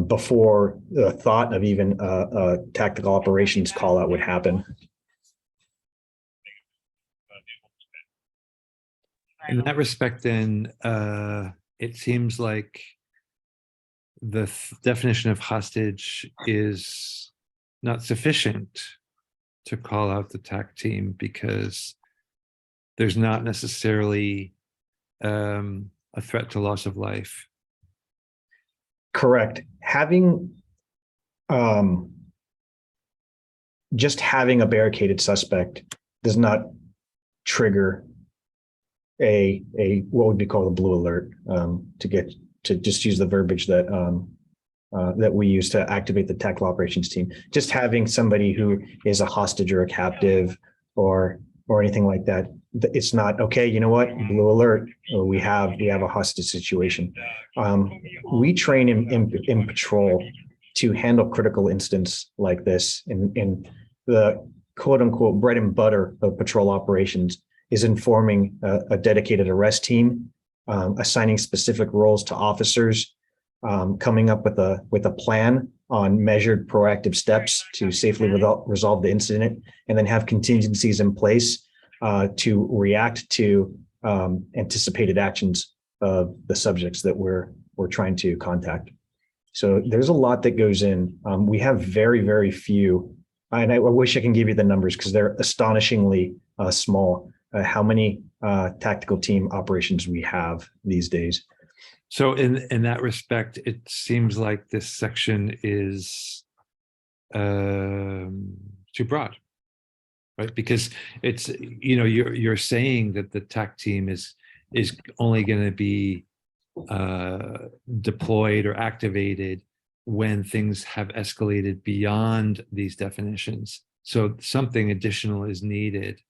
before the thought of even a tactical operations call out would happen. In that respect, then, it seems like the definition of hostage is not sufficient to call out the TAC team, because there's not necessarily a threat to loss of life. Correct. Just having a barricaded suspect does not trigger a what would be called a blue alert, to just use the verbiage that that we use to activate the tactical operations team. Just having somebody who is a hostage or a captive or anything like that, it's not okay. You know what? Blue alert. Or we have a hostage situation. We train in patrol to handle critical incidents like this, and the quote unquote bread and butter of patrol operations is informing a dedicated arrest team, assigning specific roles to officers, coming up with a plan on measured proactive steps to safely resolve the incident, and then have contingencies in place to react to anticipated actions of the subjects that we're trying to contact. So there's a lot that goes in. We have very, very few, and I wish I can give you the numbers because they're astonishingly small, how many tactical team operations we have these days. So in that respect, it seems like this section is too broad, right? Because it's, you're saying that the TAC team is only going to be deployed or activated when things have escalated beyond these definitions. So something additional is needed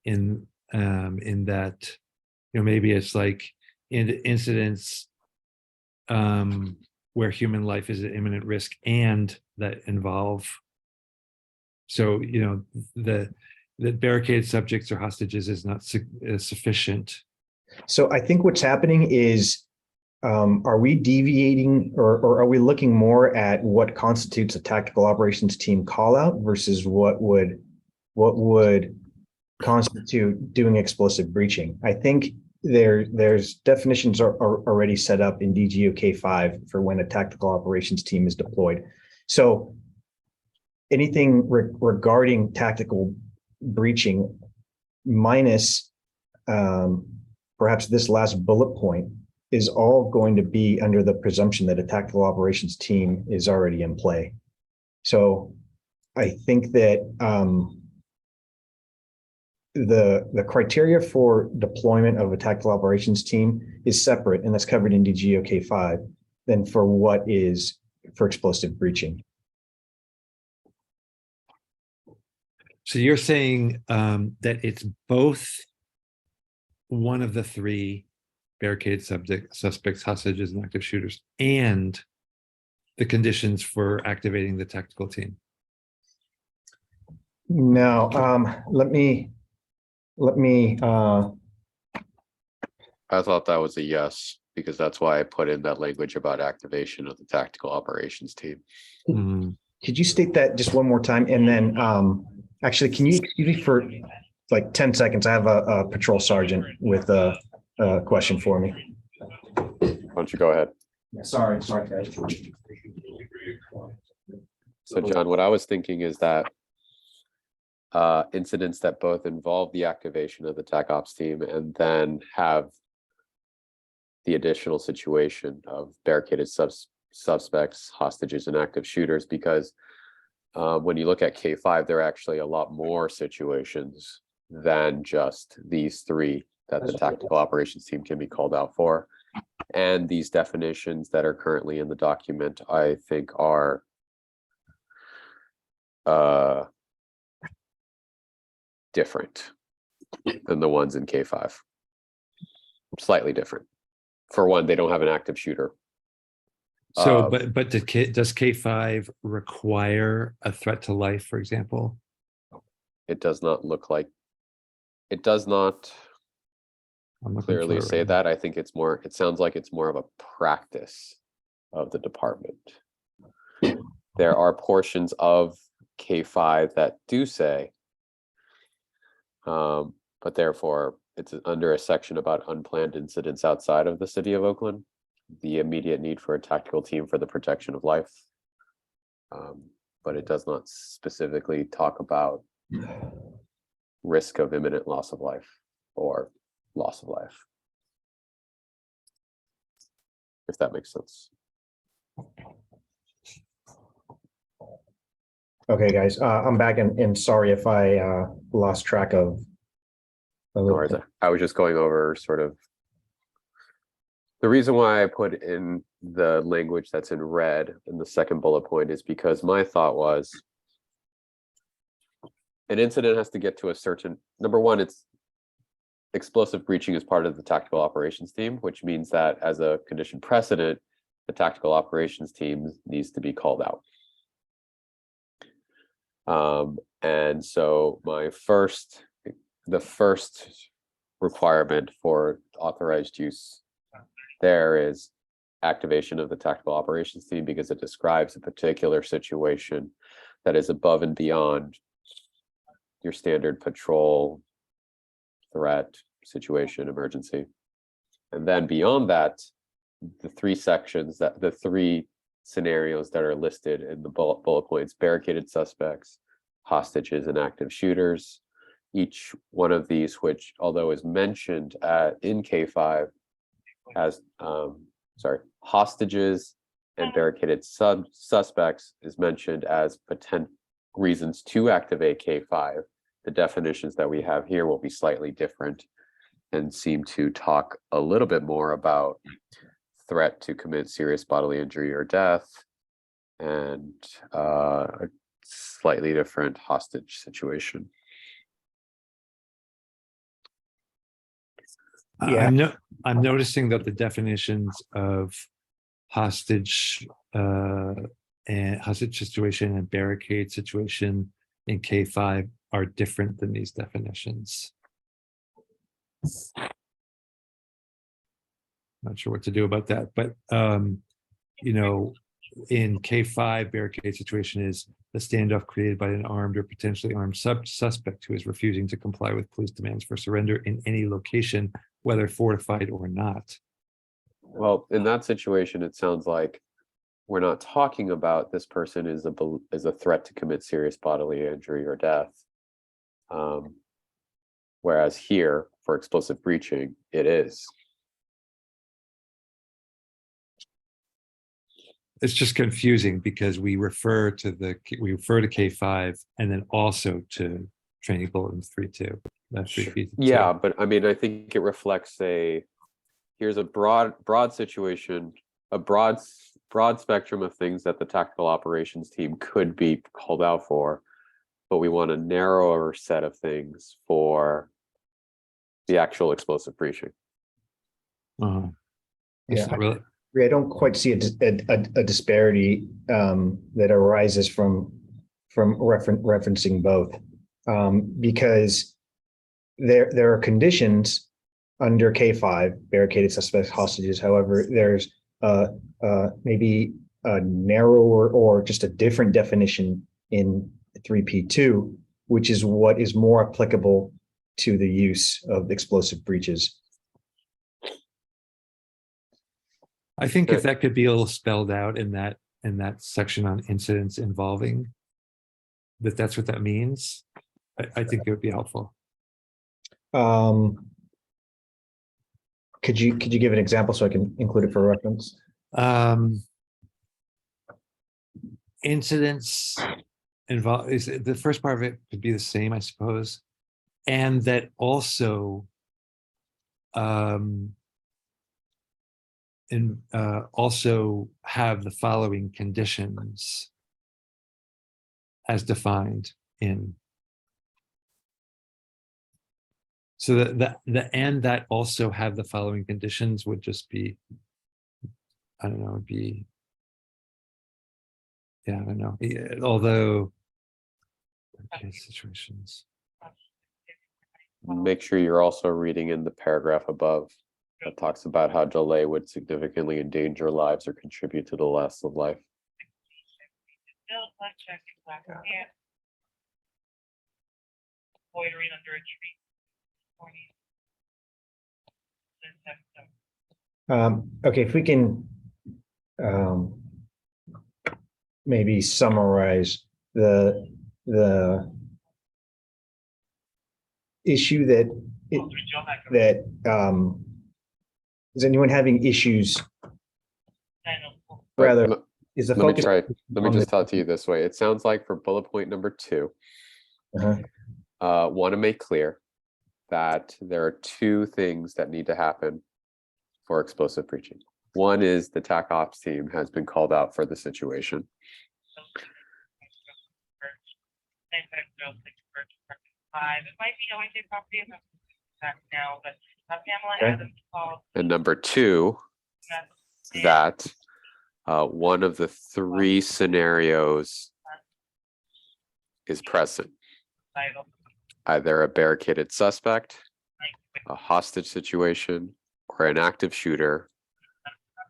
in that, maybe it's like in incidents where human life is at imminent risk and that involve, so the barricaded subjects or hostages is not sufficient. So I think what's happening is, are we deviating or are we looking more at what constitutes a tactical operations team call out versus what would constitute doing explosive breaching. I think there's definitions are already set up in DGO K5 for when a tactical operations team is deployed. So anything regarding tactical breaching minus perhaps this last bullet point is all going to be under the presumption that a tactical operations team is already in play. So I think that the criteria for deployment of a tactical operations team is separate, and that's covered in DGO K5 than for what is for explosive breaching. So you're saying that it's both one of the three barricaded suspects, hostages, and active shooters, and the conditions for activating the tactical team. Now, let me. I thought that was a yes, because that's why I put in that language about activation of the tactical operations team. Mhm. Could you state that just one more time? And then actually, can you excuse me for like 10 seconds? I have a patrol sergeant with a question for me. Why don't you go ahead? Yeah, sorry, guys. So John, what I was thinking is that incidents that both involve the activation of the TAC Ops team and then have the additional situation of barricaded suspects, hostages, and active shooters, because when you look at K5, there are actually a lot more situations than just these three that the tactical operations team can be called out for. And these definitions that are currently in the document, I think, are different than the ones in K5. Slightly different. For one, they don't have an active shooter. So, but does K5 require a threat to life, for example? It does not look like, it does not clearly say that. I think it's more, it sounds like it's more of a practice of the department. There are portions of K5 that do say, but therefore it's under a section about unplanned incidents outside of the city of Oakland, the immediate need for a tactical team for the protection of life. But it does not specifically talk about risk of imminent loss of life or loss of life, if that makes sense. Okay, guys, I'm back, and sorry if I lost track of. Or I was just going over sort of the reason why I put in the language that's in red in the second bullet point is because my thought was an incident has to get to a certain, number one, it's explosive breaching is part of the tactical operations team, which means that as a condition precedent, the tactical operations team needs to be called out. And so the first requirement for authorized use there is activation of the tactical operations team, because it describes a particular situation that is above and beyond your standard patrol, threat, situation, emergency. And then beyond that, the three scenarios that are listed in the bullet points: barricaded suspects, hostages, and active shooters. Each one of these, which although is mentioned in K5 as hostages and barricaded suspects is mentioned as potential reasons to activate K5. The definitions that we have here will be slightly different and seem to talk a little bit more about threat to commit serious bodily injury or death, and a slightly different hostage situation. Yeah, I'm noticing that the definitions of hostage and hostage situation and barricade situation in K5 are different than these definitions. Not sure what to do about that, but you know, in K5 barricade situation is the standoff created by an armed or potentially armed suspect who is refusing to comply with police demands for surrender in any location, whether fortified or not. Well, in that situation, it sounds like we're not talking about this person is a threat to commit serious bodily injury or death. Whereas here, for explosive breaching, it is. It's just confusing because we refer to K5 and then also to training bulletin 3.2. That's 3P2. Yeah, but I mean, I think it reflects here's a broad situation, a broad spectrum of things that the tactical operations team could be called out for, but we want a narrower set of things for the actual explosive breaching. It's not really. I don't quite see a disparity that arises from referencing both, because there are conditions under K5, barricaded suspects, hostages. However, there's maybe a narrower or just a different definition in 3P2, which is what is more applicable to the use of explosive breaches. I think if that could be a little spelled out in that section on incidents involving, that's what that means, I think it would be helpful. Could you give an example so I can include it for reference? Incidents involve is the first part of it could be the same, I suppose, and that also also have the following conditions as defined in. So the and that also have the following conditions would just be, I don't know, would be, yeah, I don't know. Although, okay, situations. Make sure you're also reading in the paragraph above that talks about how delay would significantly endanger lives or contribute to the loss of life. Okay, if we can maybe summarize the issue that is anyone having issues? Rather, is the focus? Let me just talk to you this way. It sounds like for bullet point number 2, want to make clear that there are 2 things that need to happen for explosive breaching. One is the TAC ops team has been called out for the situation. And number 2, that one of the 3 scenarios is present. Either a barricaded suspect, a hostage situation, or an active shooter,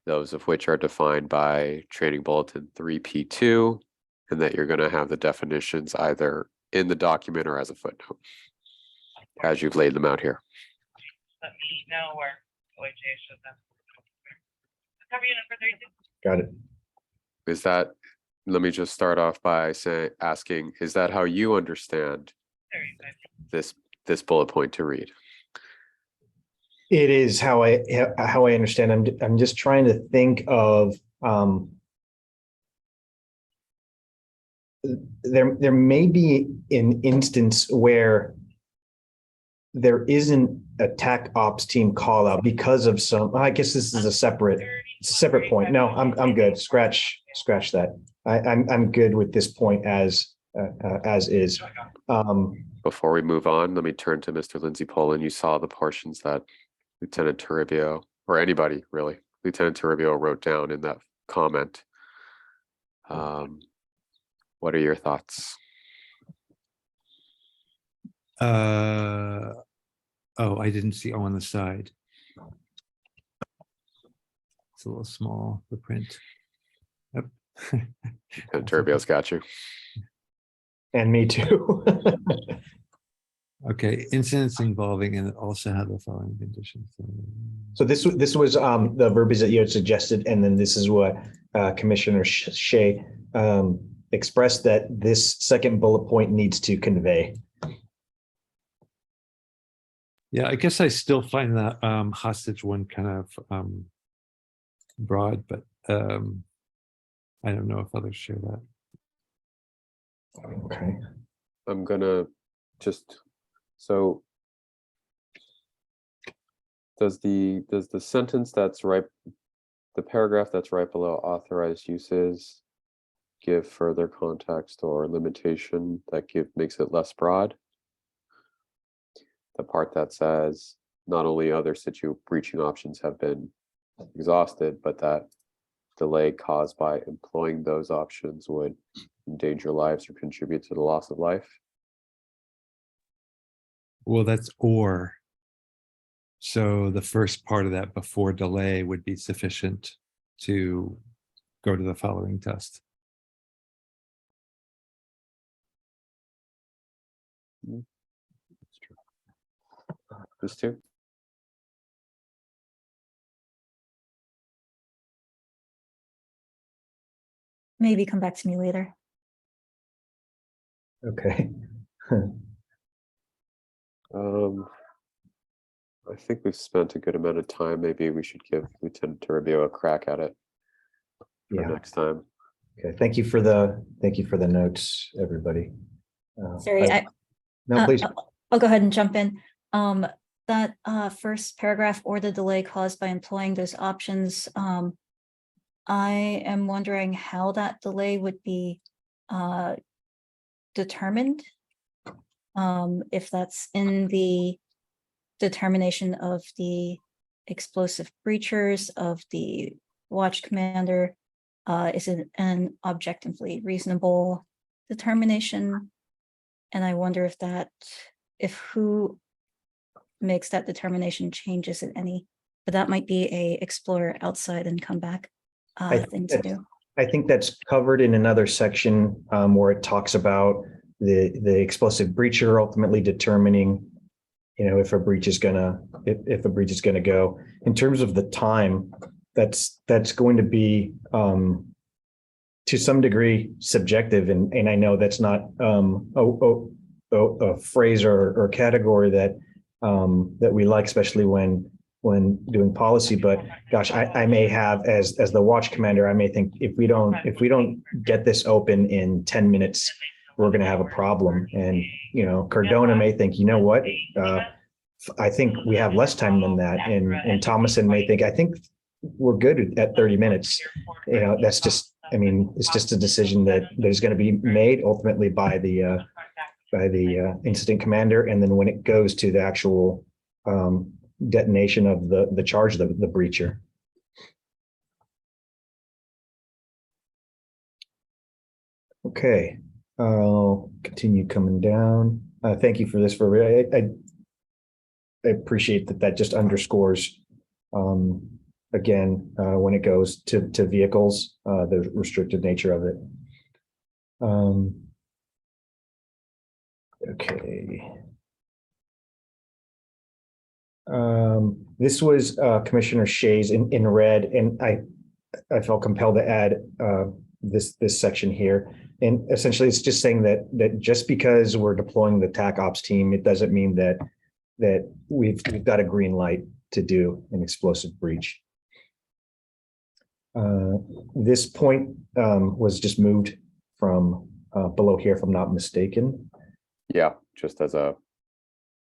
those of which are defined by training bulletin 3P2, and that you're going to have the definitions either in the document or as a footnote, as you've laid them out here. Let me know where OHA should have. Got it. Is that, let me just start off by asking, is that how you understand this bullet point to read? It is how I understand. I'm just trying to think of there may be an instance where there isn't a TAC ops team call out because of some. I guess this is a separate point. No, I'm good. Scratch that. I'm good with this point as is. Before we move on, let me turn to Mr. Lindsay Poland. You saw the portions that Lieutenant Toribio, or anybody really, Lieutenant Toribio wrote down in that comment. What are your thoughts? Oh, I didn't see on the side. It's a little small, the print. Yep. And Turbio's got you. And me too. Okay, incidents involving and also have the following conditions. So this was the verbiage that you had suggested, and then this is what Commissioner Shea expressed that this second bullet point needs to convey. Yeah, I guess I still find that hostage one kind of broad, but I don't know if others share that. Okay. I'm gonna just, so does the sentence that's right, the paragraph that's right below authorized uses give further context or limitation that makes it less broad? The part that says not only other breaching options have been exhausted, but that delay caused by employing those options would endanger lives or contribute to the loss of life. Well, that's or. So the first part of that before delay would be sufficient to go to the following test. That's true. These two. Maybe come back to me later. Okay. I think we've spent a good amount of time. Maybe we should give Lieutenant Toribio a crack at it for Yeah. next time. Okay. Thank you for the notes, everybody. Sorry, No, please. I'll go ahead and jump in. That first paragraph, or the delay caused by employing those options. I am wondering how that delay would be determined. If that's in the determination of the explosive breachers, of the watch commander, is it an objectively reasonable determination? And I wonder if who makes that determination changes it any, but that might be a explore outside and come back thing to do. I think that's covered in another section where it talks about the explosive breacher ultimately determining, if a breach is gonna go. In terms of the time, that's going to be to some degree subjective, and I know that's not a phrase or category that we like, especially when doing policy. But gosh, I may have, as the watch commander, I may think if we don't get this open in 10 minutes, we're going to have a problem. And Cardona may think, you know what, I think we have less time than that, and Thomason may think, I think we're good at 30 minutes. That's just, it's just a decision that is going to be made ultimately by the incident commander, and then when it goes to the actual detonation of the charge, the breacher. Okay, I'll continue coming down. Thank you for this. I appreciate that just underscores again when it goes to vehicles, the restricted nature of it. Okay. This was Commissioner Shea's in red, and I felt compelled to add this section here. And essentially, it's just saying that just because we're deploying the TAC ops team, it doesn't mean that we've got a green light to do an explosive breach. This point was just moved from below here, if I'm not mistaken. Yeah, just as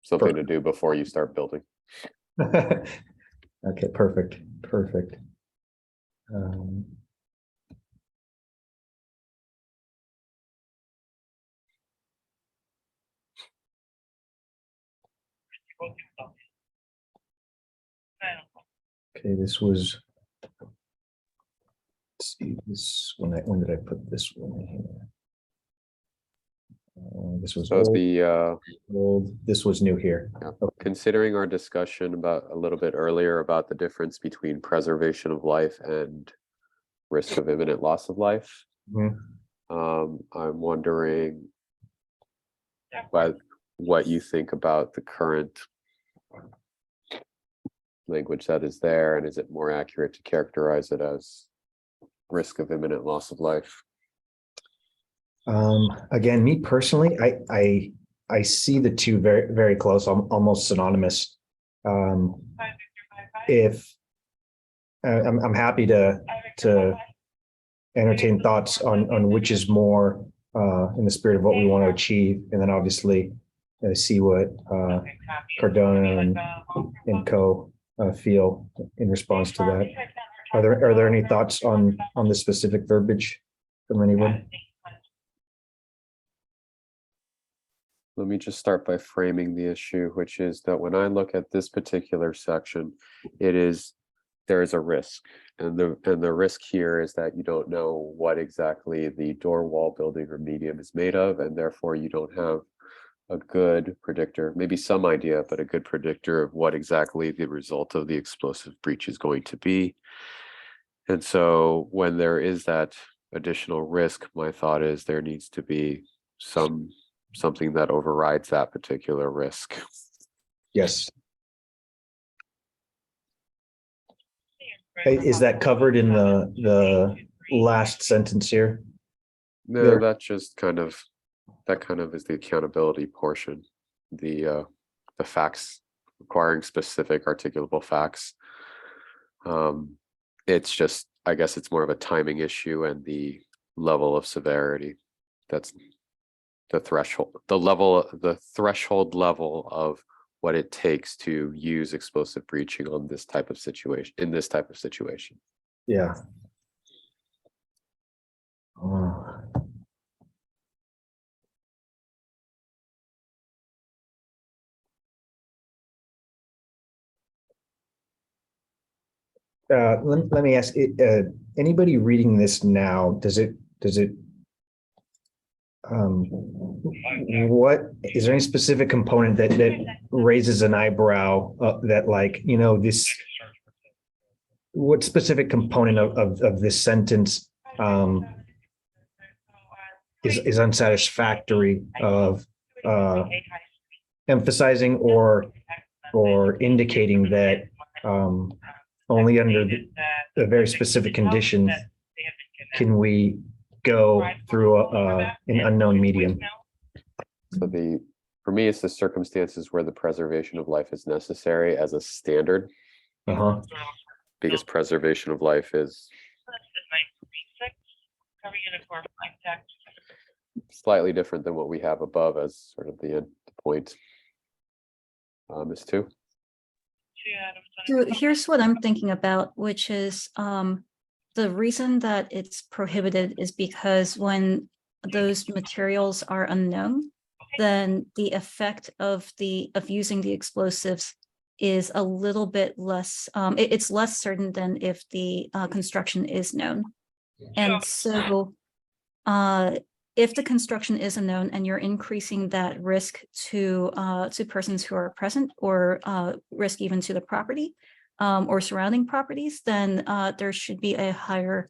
something to do before you start building. Okay, perfect. Okay, this was, let's see, when did I put this one in here? This was old. This was new here. Yeah. Okay. Considering our discussion about a little bit earlier about the difference between preservation of life and risk of imminent loss of life. Mhm. I'm wondering what you think about the current language that is there, and is it more accurate to characterize it as risk of imminent loss of life? Again, me personally, I see the two very close, almost synonymous. If I'm happy to entertain thoughts on which is more in the spirit of what we want to achieve, and then obviously see what Cardona and co feel in response to that. Are there any thoughts on the specific verbiage from anyone? Let me just start by framing the issue, which is that when I look at this particular section, there is a risk. And the risk here is that you don't know what exactly the door, wall, building, or medium is made of, and therefore you don't have a good predictor, maybe some idea, but a good predictor of what exactly the result of the explosive breach is going to be. And so when there is that additional risk, my thought is there needs to be something that overrides that particular risk. Yes. Is that covered in the last sentence here? No, that's just kind of is the accountability portion, the facts, requiring specific articulable facts. It's just, I guess it's more of a timing issue and the level of severity. That's the threshold, the threshold level of what it takes to use explosive breaching on this type of situation, in this type of situation. Yeah. Let me ask, anybody reading this now, what is there any specific component that raises an eyebrow that, like, you know, this, what specific component of this sentence is unsatisfactory of emphasizing or indicating that only under a very specific condition can we go through an unknown medium? So for me, it's the circumstances where the preservation of life is necessary as a standard. Because preservation of life is slightly different than what we have above as sort of the end point. Is two. So here's what I'm thinking about, which is the reason that it's prohibited is because when those materials are unknown, then the effect of using the explosives is a little bit less, it's less certain than if the construction is known. And so if the construction is unknown and you're increasing that risk to persons who are present, or risk even to the property or surrounding properties, then there should be a higher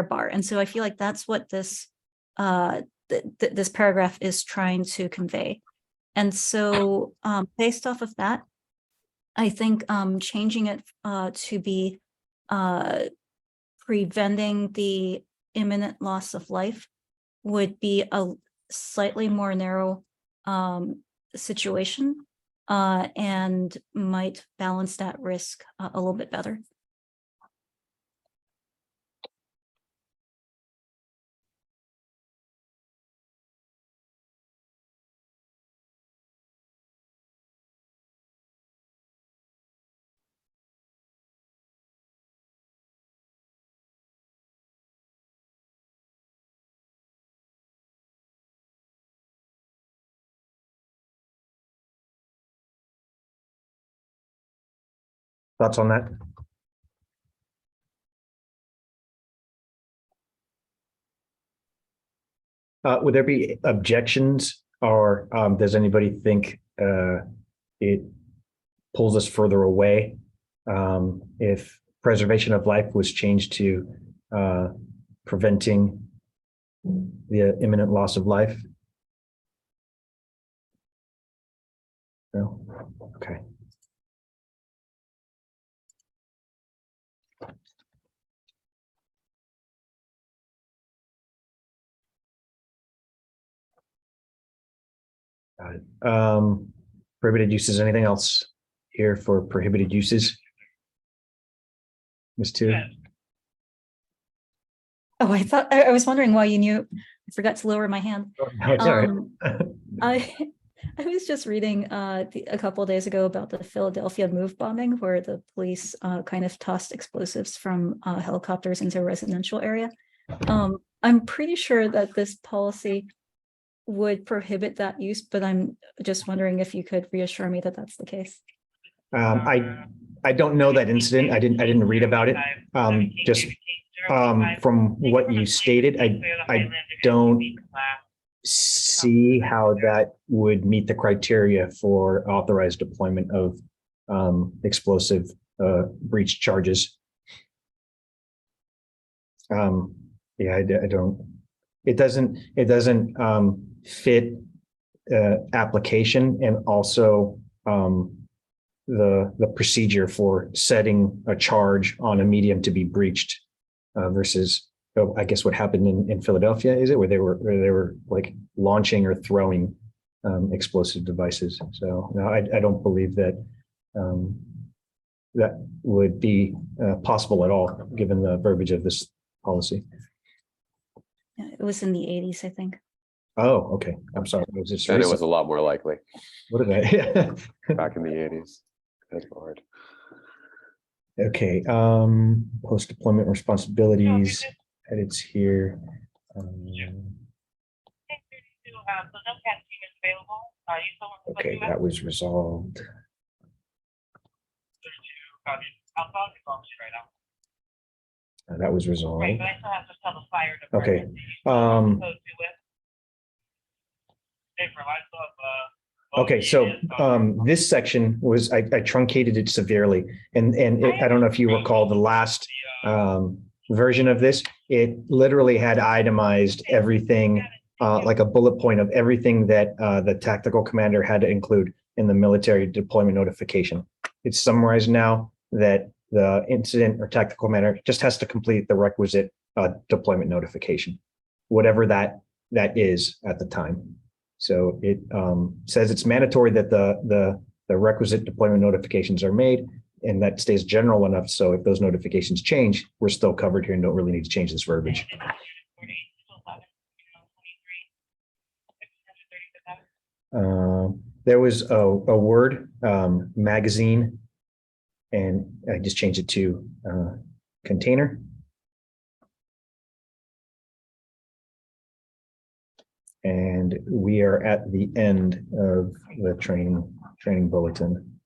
bar. And so I feel like that's what this this paragraph is trying to convey. And so based off of that, I think changing it to be preventing the imminent loss of life would be a slightly more narrow situation and might balance that risk a little bit better. Thoughts on that? Would there be objections, or does anybody think it pulls us further away if preservation of life was changed to preventing the imminent loss of life? No? Okay. Got it. Prohibited uses, anything else here for prohibited uses? Ms. Tu? Oh, I thought, I was wondering why you knew, I forgot to lower my hand. No, it's all right. I was just reading a couple of days ago about the Philadelphia move bombing, where the police kind of tossed explosives from helicopters into a residential area. I'm pretty sure that this policy would prohibit that use, but I'm just wondering if you could reassure me that that's the case. I don't know that incident. I didn't read about it. Just from what you stated, I don't see how that would meet the criteria for authorized deployment of explosive breach charges. Yeah, I don't. It doesn't fit application, and also the procedure for setting a charge on a medium to be breached versus, I guess, what happened in Philadelphia, is it, where they were like launching or throwing explosive devices. So no, I don't believe that that would be possible at all, given the verbiage of this policy. Yeah, it was in the 80s, I think. Oh, okay. I'm sorry. Was this And it was recent? a lot more likely What did I? back in the 80s. Good Lord. Okay. Post-deployment responsibilities. Edits here. Okay, that was resolved. That was resolved. Okay. Okay, so this section was, I truncated it severely, and I don't know if you recall the last version of this. It literally had itemized everything, like a bullet point of everything that the tactical commander had to include in the military deployment notification. It's summarized now that the incident or tactical commander just has to complete the requisite deployment notification, whatever that is at the time. So it says it's mandatory that the requisite deployment notifications are made, and that stays general enough. So if those notifications change, we're still covered here and don't really need to change this verbiage. There was a word, magazine, and I just changed it to container. And we are at the end of the training bulletin.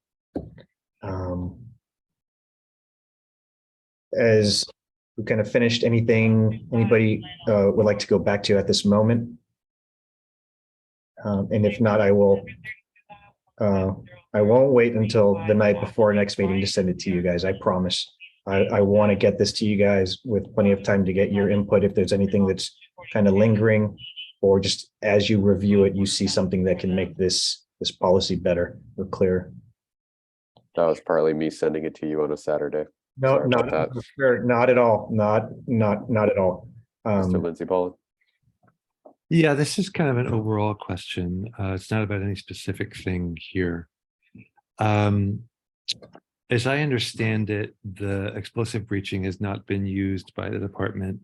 As we kind of finished, anything anybody would like to go back to at this moment? And if not, I won't wait until the night before our next meeting to send it to you guys. I promise. I want to get this to you guys with plenty of time to get your input. If there's anything that's kind of lingering, or just as you review it, you see something that can make this policy better or clearer. That was partly me sending it to you on a Saturday. No, Sorry not about that. sure, not at all. Not at all. Mr. Lindsay Paul. Yeah, this is kind of an overall question. It's not about any specific thing here. As I understand it, the explosive breaching has not been used by the department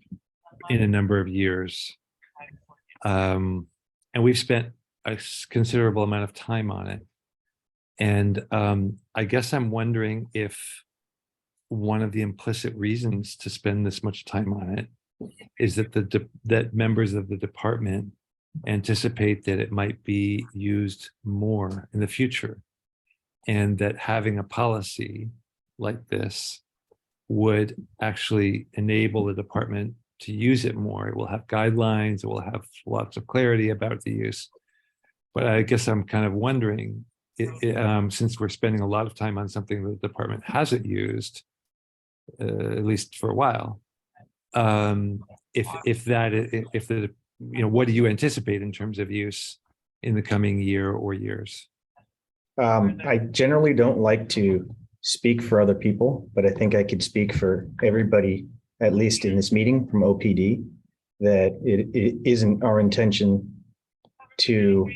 in a number of years. And we've spent a considerable amount of time on it. And I guess I'm wondering if one of the implicit reasons to spend this much time on it is that that members of the department anticipate that it might be used more in the future, and that having a policy like this would actually enable the department to use it more. It will have guidelines, it will have lots of clarity about the use. But I guess I'm kind of wondering, since we're spending a lot of time on something that the department hasn't used, at least for a while, if the, what do you anticipate in terms of use in the coming year or years? I generally don't like to speak for other people, but I think I could speak for everybody, at least in this meeting from OPD, that it isn't our intention to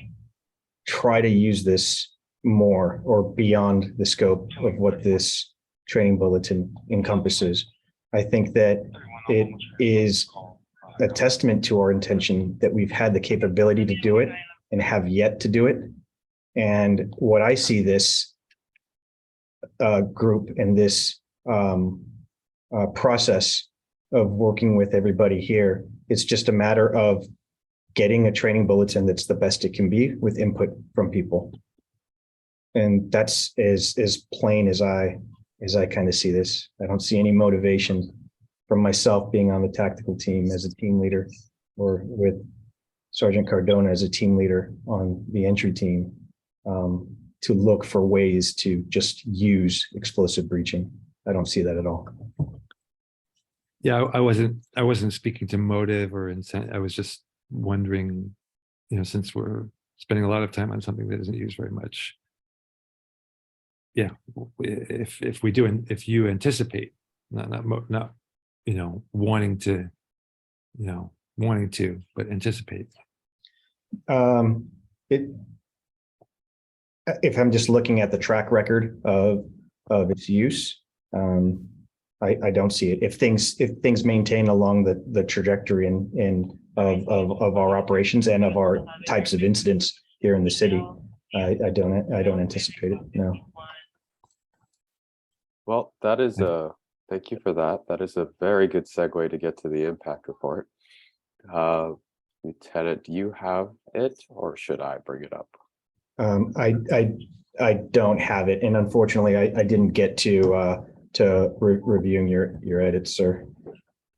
try to use this more or beyond the scope of what this training bulletin encompasses. I think that it is a testament to our intention that we've had the capability to do it and have yet to do it. And what I see this group and this process of working with everybody here, it's just a matter of getting a training bulletin that's the best it can be with input from people. And that's as plain as I kind of see this. I don't see any motivation from myself being on the tactical team as a team leader, or with Sergeant Cardona as a team leader on the entry team, to look for ways to just use explosive breaching. I don't see that at all. Yeah, I wasn't speaking to motive or intent. I was just wondering, since we're spending a lot of time on something that isn't used very much. Yeah, if we do, and if you anticipate, not wanting to, but anticipate. If I'm just looking at the track record of its use, I don't see it. If things maintain along the trajectory of our operations and of our types of incidents here in the city, I don't anticipate it. No. Well, thank you for that. That is a very good segue to get to the impact report. Lieutenant, do you have it, or should I bring it up? I don't have it, and unfortunately, I didn't get to reviewing your edits, sir.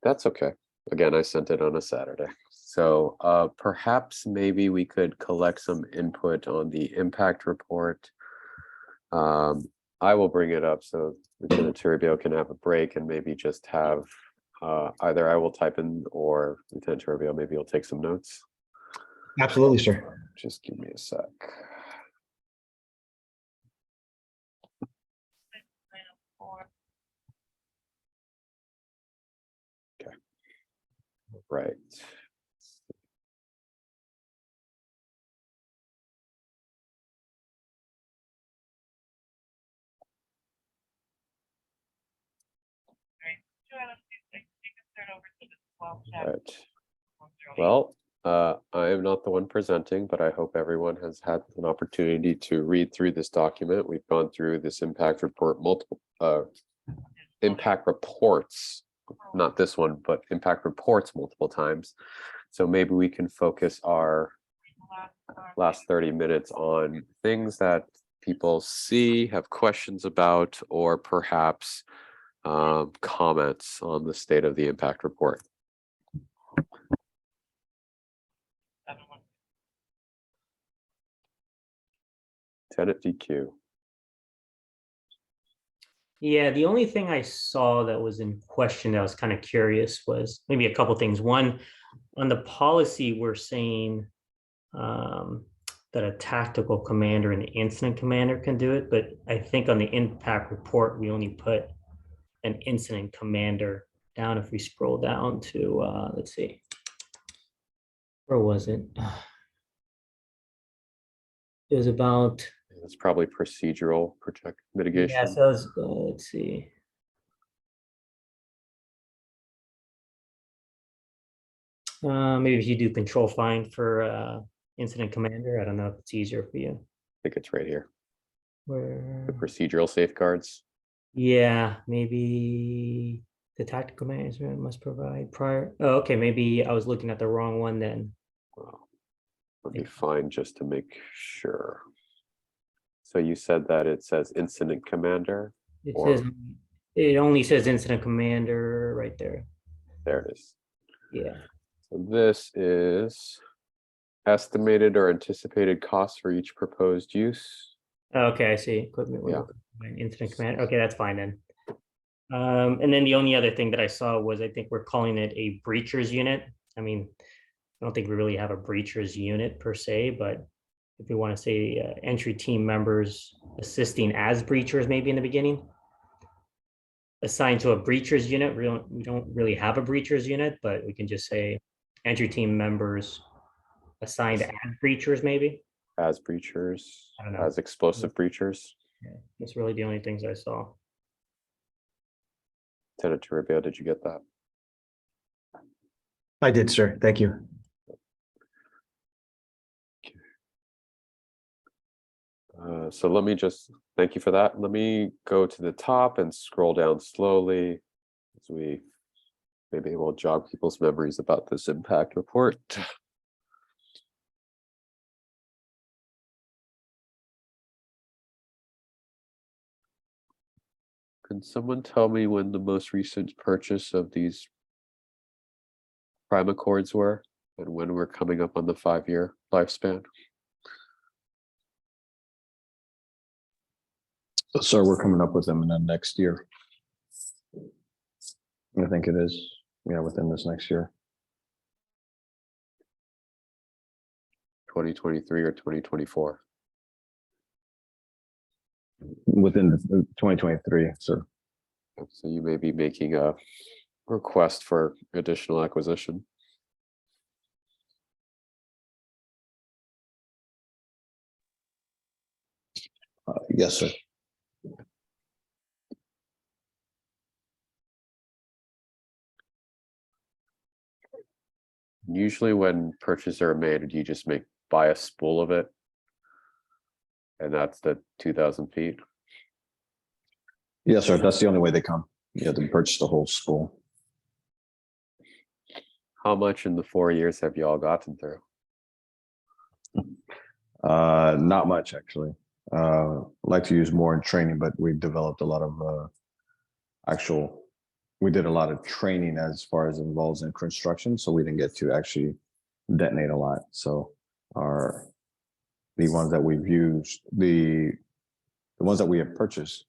That's okay. Again, I sent it on a Saturday. So perhaps maybe we could collect some input on the impact report. I will bring it up so Lieutenant Turibio can have a break and maybe just have either I will type in, or Lieutenant Turibio, maybe you'll take some notes. Absolutely, sir. Just give me a sec. Okay. Right. Right. Well, I am not the one presenting, but I hope everyone has had an opportunity to read through this document. We've gone through this impact report, multiple impact reports, not this one, but impact reports multiple times. So maybe we can focus our last 30 minutes on things that people see, have questions about, or perhaps comments on the state of the impact report. Lieutenant DQ. Yeah, the only thing I saw that was in question that I was kind of curious was maybe a couple things. One, on the policy, we're saying that a tactical commander and an incident commander can do it, but I think on the impact report, we only put an incident commander down. If we scroll down to, let's see, where was it? It was about. It's probably procedural project mitigation. Yeah, so it's, let's see. Maybe if you do control find for incident commander, I don't know if it's easier for you. I think it's right here. Where? The procedural safeguards. Yeah, maybe the tactical management must provide prior. Oh, okay, maybe I was looking at the wrong one then. Well, let me find just to make sure. So you said that it says incident commander? It says, it only says incident commander right there. There it is. Yeah. So this is estimated or anticipated costs for each proposed use. Okay, I see. Equipment. Yeah. Incident commander. Okay, that's fine then. And then the only other thing that I saw was, I think we're calling it a breachers unit. I mean, I don't think we really have a breachers unit per se, but if we want to say entry team members assisting as breachers, maybe in the beginning. Assigned to a breachers unit, we don't really have a breachers unit, but we can just say entry team members assigned as breachers, maybe. As breachers, I don't know. as explosive breachers. Yeah, that's really the only things I saw. Lieutenant Toribio, did you get that? I did, sir. Thank you. So let me just, thank you for that. Let me go to the top and scroll down slowly as we maybe will jog people's memories about this impact report. Can someone tell me when the most recent purchase of these Primacords were and when we're coming up on the 5-year lifespan? So we're coming up with them in the next year. I think it is, yeah, within this next year. 2023 or 2024? Within the 2023, sir. So you may be making a request for additional acquisition. Yes, sir. Usually when purchases are made, you just buy a spool of it. And that's the 2,000 feet. Yes, sir. That's the only way they come. You have to purchase the whole spool. How much in the 4 years have you all gotten through? Not much, actually. Like to use more in training, but we developed a lot of we did a lot of training as far as involves in construction, so we didn't get to actually detonate a lot. So the ones that we've used, the ones that we have purchased,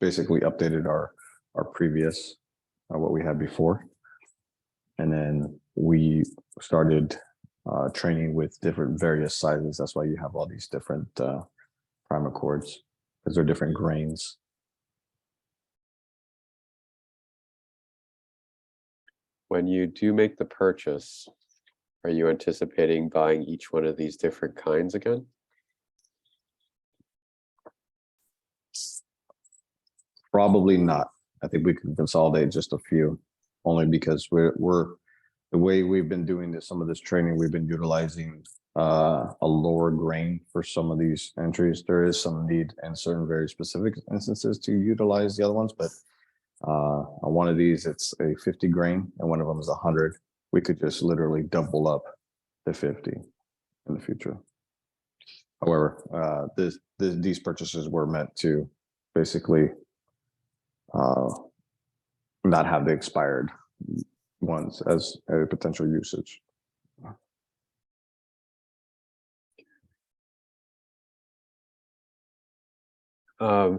basically updated our previous what we had before, and then we started training with different various sizes. That's why you have all these different Primacords, because they're different grains. When you do make the purchase, are you anticipating buying each one of these different kinds again? Probably not. I think we can consolidate just a few, only because we're the way we've been doing this, some of this training, we've been utilizing a lower grain for some of these entries. There is some need in certain very specific instances to utilize the other ones, but on one of these, it's a 50 grain and one of them is 100. We could just literally double up the 50 in the future. However, these purchases were meant to basically not have the expired ones as a potential usage. Do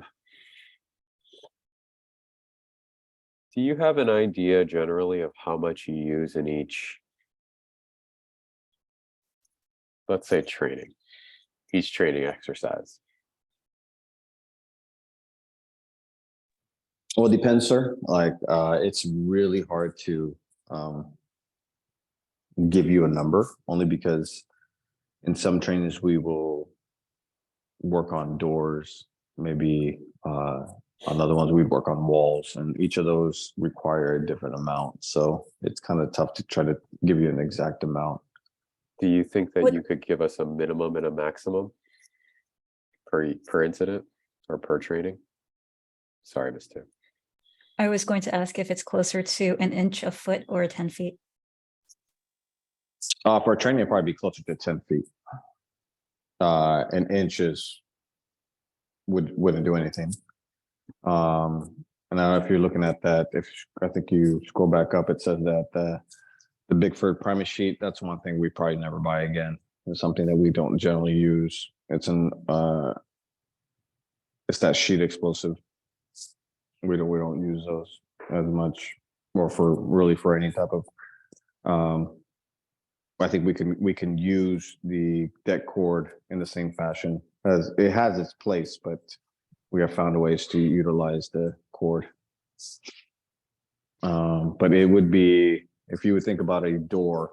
you have an idea generally of how much you use in each, let's say, each training exercise? Well, it depends, sir. Like, it's really hard to give you a number, only because in some trainings we will work on doors, maybe on other ones we'd work on walls, and each of those require a different amount. So it's kind of tough to try to give you an exact amount. Do you think that What- you could give us a minimum and a maximum per incident or per training? Sorry, Mr. I was going to ask if it's closer to an inch, a foot, or 10 feet. For training, it'd probably be closer to 10 feet. An inch wouldn't do anything. And I don't know if you're looking at that. If I think you scroll back up, it says that the Bigford Primus sheet. That's one thing we probably never buy again. It's something that we don't generally use. It's that sheet explosive. We don't use those. as much, or for any type of, I think we can use the deck cord in the same fashion as it has its place, but we have found ways to utilize the cord. But it would be, if you would think about a door,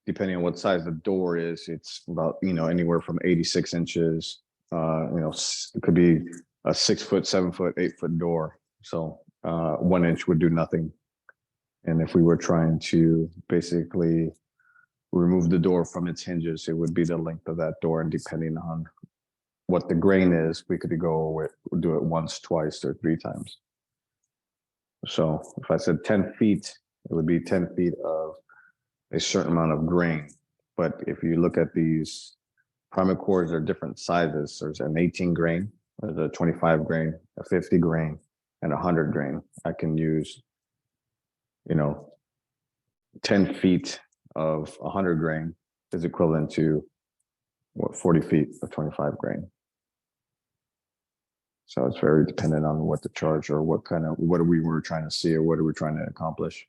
depending on what size the door is, it's about, anywhere from 86 inches. It could be a 6 foot, 7 foot, 8 foot door. So 1 inch would do nothing. And if we were trying to basically remove the door from its hinges, it would be the length of that door. And depending on what the grain is, we could do it once, twice, or 3 times. So if I said 10 feet, it would be 10 feet of a certain amount of grain. But if you look at these primer cords, are different sizes. There's an 18 grain, there's a 25 grain, a 50 grain, and 100 grain. I can use, 10 feet of 100 grain is equivalent to 40 feet of 25 grain. So it's very dependent on what the charge or what we were trying to see or what are we trying to accomplish.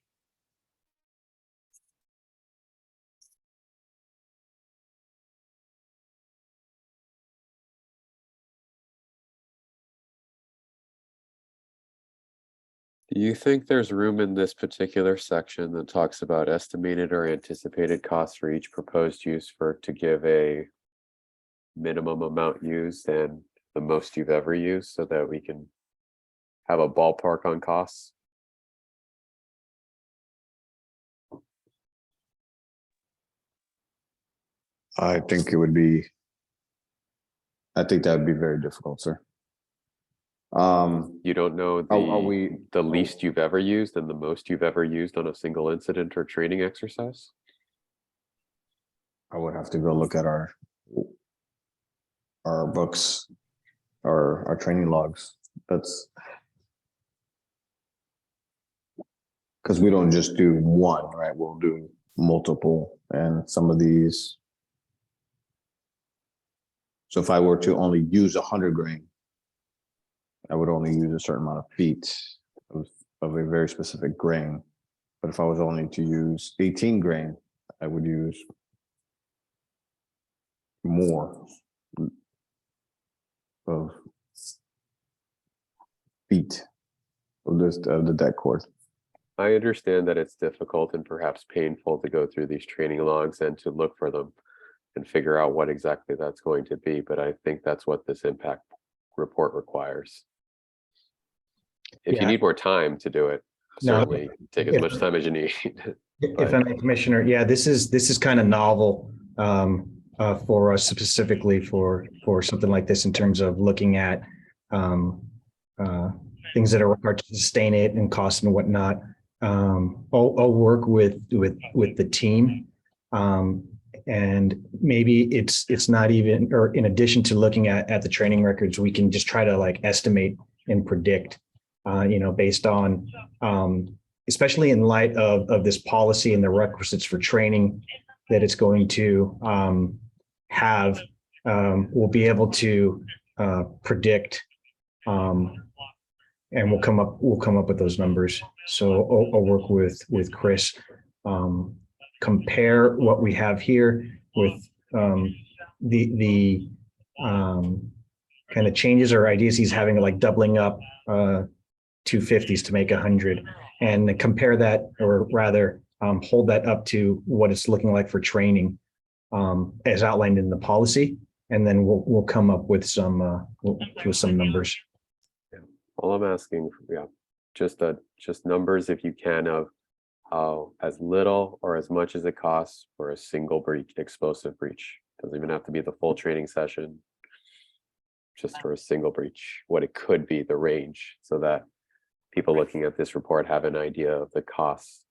Do you think there's room in this particular section that talks about estimated or anticipated costs for each proposed use to give a minimum amount used and the most you've ever used, so that we can have a ballpark on costs? I think that would be very difficult, sir. You don't know the least you've ever used and the most you've ever used on a single incident or training exercise? I would have to go look at our books, our training logs. That's because we don't just do one, right? We'll do multiple, and some of these. So if I were to only use 100 grain, I would only use a certain amount of feet of a very specific grain. But if I was only to use 18 grain, I would use more of feet of the deck cord. I understand that it's difficult and perhaps painful to go through these training logs and to look for them and figure out what exactly that's going to be, but I think that's what this impact report requires. If you need more time to do it, certainly take as much time as you need. If I may, Commissioner, this is kind of novel for us, specifically for something like this, in terms of looking at things that are required to sustain it and cost and whatnot. I'll work with the team, and maybe it's not even, or in addition to looking at the training records, we can just try to estimate and predict, based on, especially in light of this policy and the requisites for training that it's going to have. We'll be able to predict, and we'll come up with those numbers. So I'll work with Chris, compare what we have here with the kind of changes or ideas he's having, like doubling up 250s to make 100, and compare that, or rather hold that up to what it's looking like for training as outlined in the policy, and then we'll come up with some numbers. All I'm asking, just numbers, if you can, of as little or as much as it costs for a single explosive breach. Doesn't even have to be the full training session. Just for a single breach, what it could be, the range, so that people looking at this report have an idea of the costs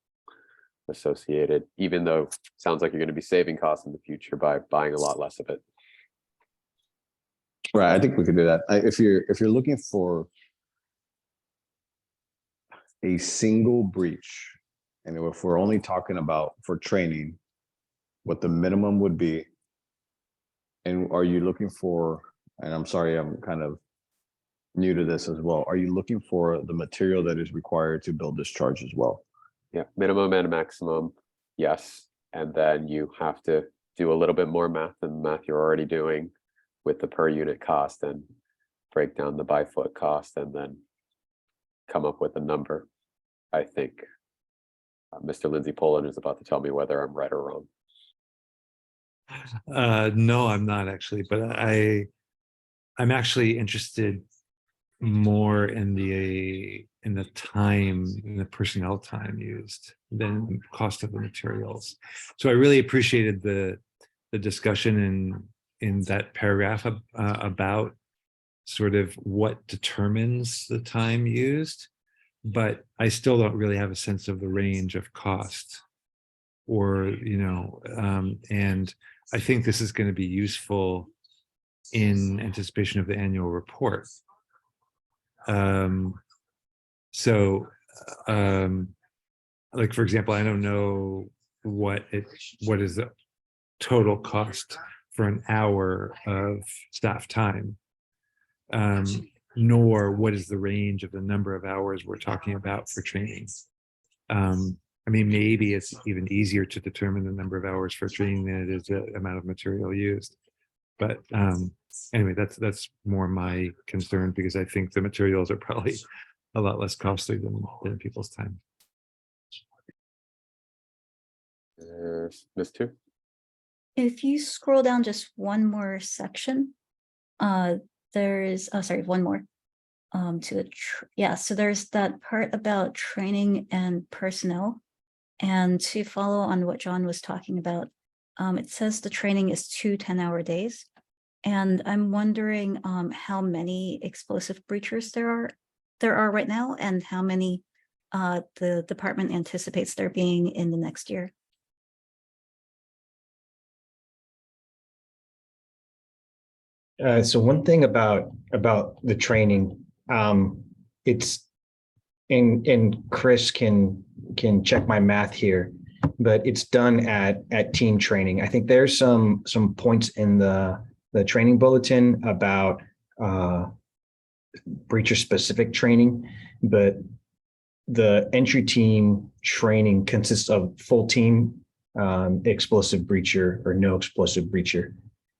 associated, even though it sounds like you're going to be saving costs in the future by buying a lot less of it. Right, I think we could do that. If you're looking for a single breach, and if we're only talking about for training, what the minimum would be, and are you looking for, and I'm sorry, I'm kind of new to this as well. Are you looking for the material that is required to build this charge as well? Yeah, minimum and maximum, yes. And then you have to do a little bit more math than the math you're already doing with the per unit cost and break down the by foot cost and then come up with a number. I think Mr. Lindsay Poland is about to tell me whether I'm right or wrong. No, I'm not actually, but I'm actually interested more in the time, in the personnel time used than cost of the materials. So I really appreciated the discussion in that paragraph about sort of what determines the time used, but I still don't really have a sense of the range of cost, or and I think this is going to be useful in anticipation of the annual report. Like, for example, I don't know what is the total cost for an hour of staff time, nor what is the range of the number of hours we're talking about for training. I mean, maybe it's even easier to determine the number of hours for training than it is the amount of material used. But anyway, that's more my concern, because I think the materials are probably a lot less costly than people's time. Ms. Two? If you scroll down just one more section, there's, oh, sorry, one more to the, yeah, so there's that part about training and personnel. And to follow on what John was talking about, it says the training is 2 10-hour days. And I'm wondering how many explosive breachers there are right now, and how many the department anticipates there being in the next year. So one thing about the training, it's and Chris can check my math here, but it's done at team training. I think there's some points in the training bulletin about breacher specific training, but the entry team training consists of full team explosive breacher or no explosive breacher,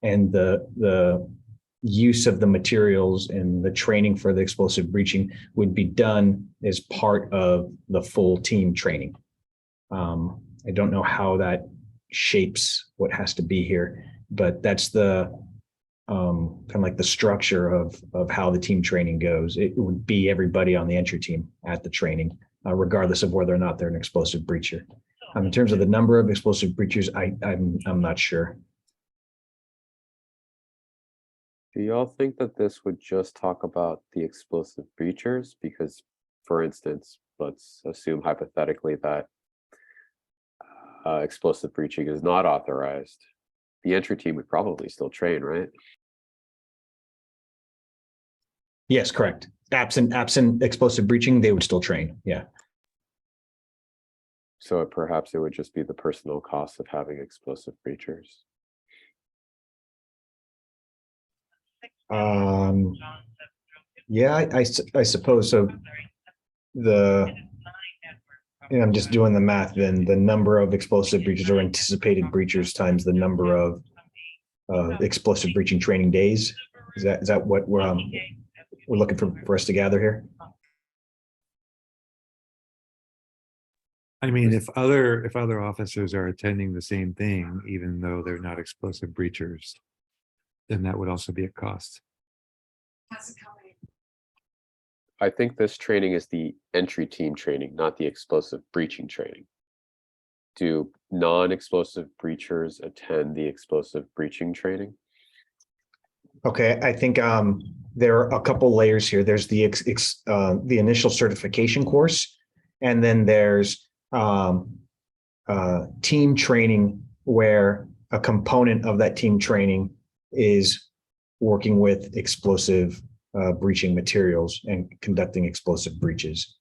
and the use of the materials and the training for the explosive breaching would be done as part of the full team training. I don't know how that shapes what has to be here, but that's the kind of like the structure of how the team training goes. It would be everybody on the entry team at the training, regardless of whether or not they're an explosive breacher. In terms of the number of explosive breachers, I'm not sure. Do y'all think that this would just talk about the explosive breachers? Because, for instance, let's assume hypothetically that explosive breaching is not authorized. The entry team would probably still train, right? Yes, correct. Absent explosive breaching, they would still train. Yeah. So perhaps it would just be the personal cost of having explosive breachers. Yeah, I suppose so. I'm just doing the math. Then the number of explosive breachers or anticipated breachers times the number of explosive breaching training days. Is that what we're looking for us to gather here? I mean, if other officers are attending the same thing, even though they're not explosive breachers, then that would also be a cost. I think this training is the entry team training, not the explosive breaching training. Do non-explosive breachers attend the explosive breaching training? Okay, I think there are a couple layers here. There's the initial certification course, and then there's team training, where a component of that team training is working with explosive breaching materials and conducting explosive breaches.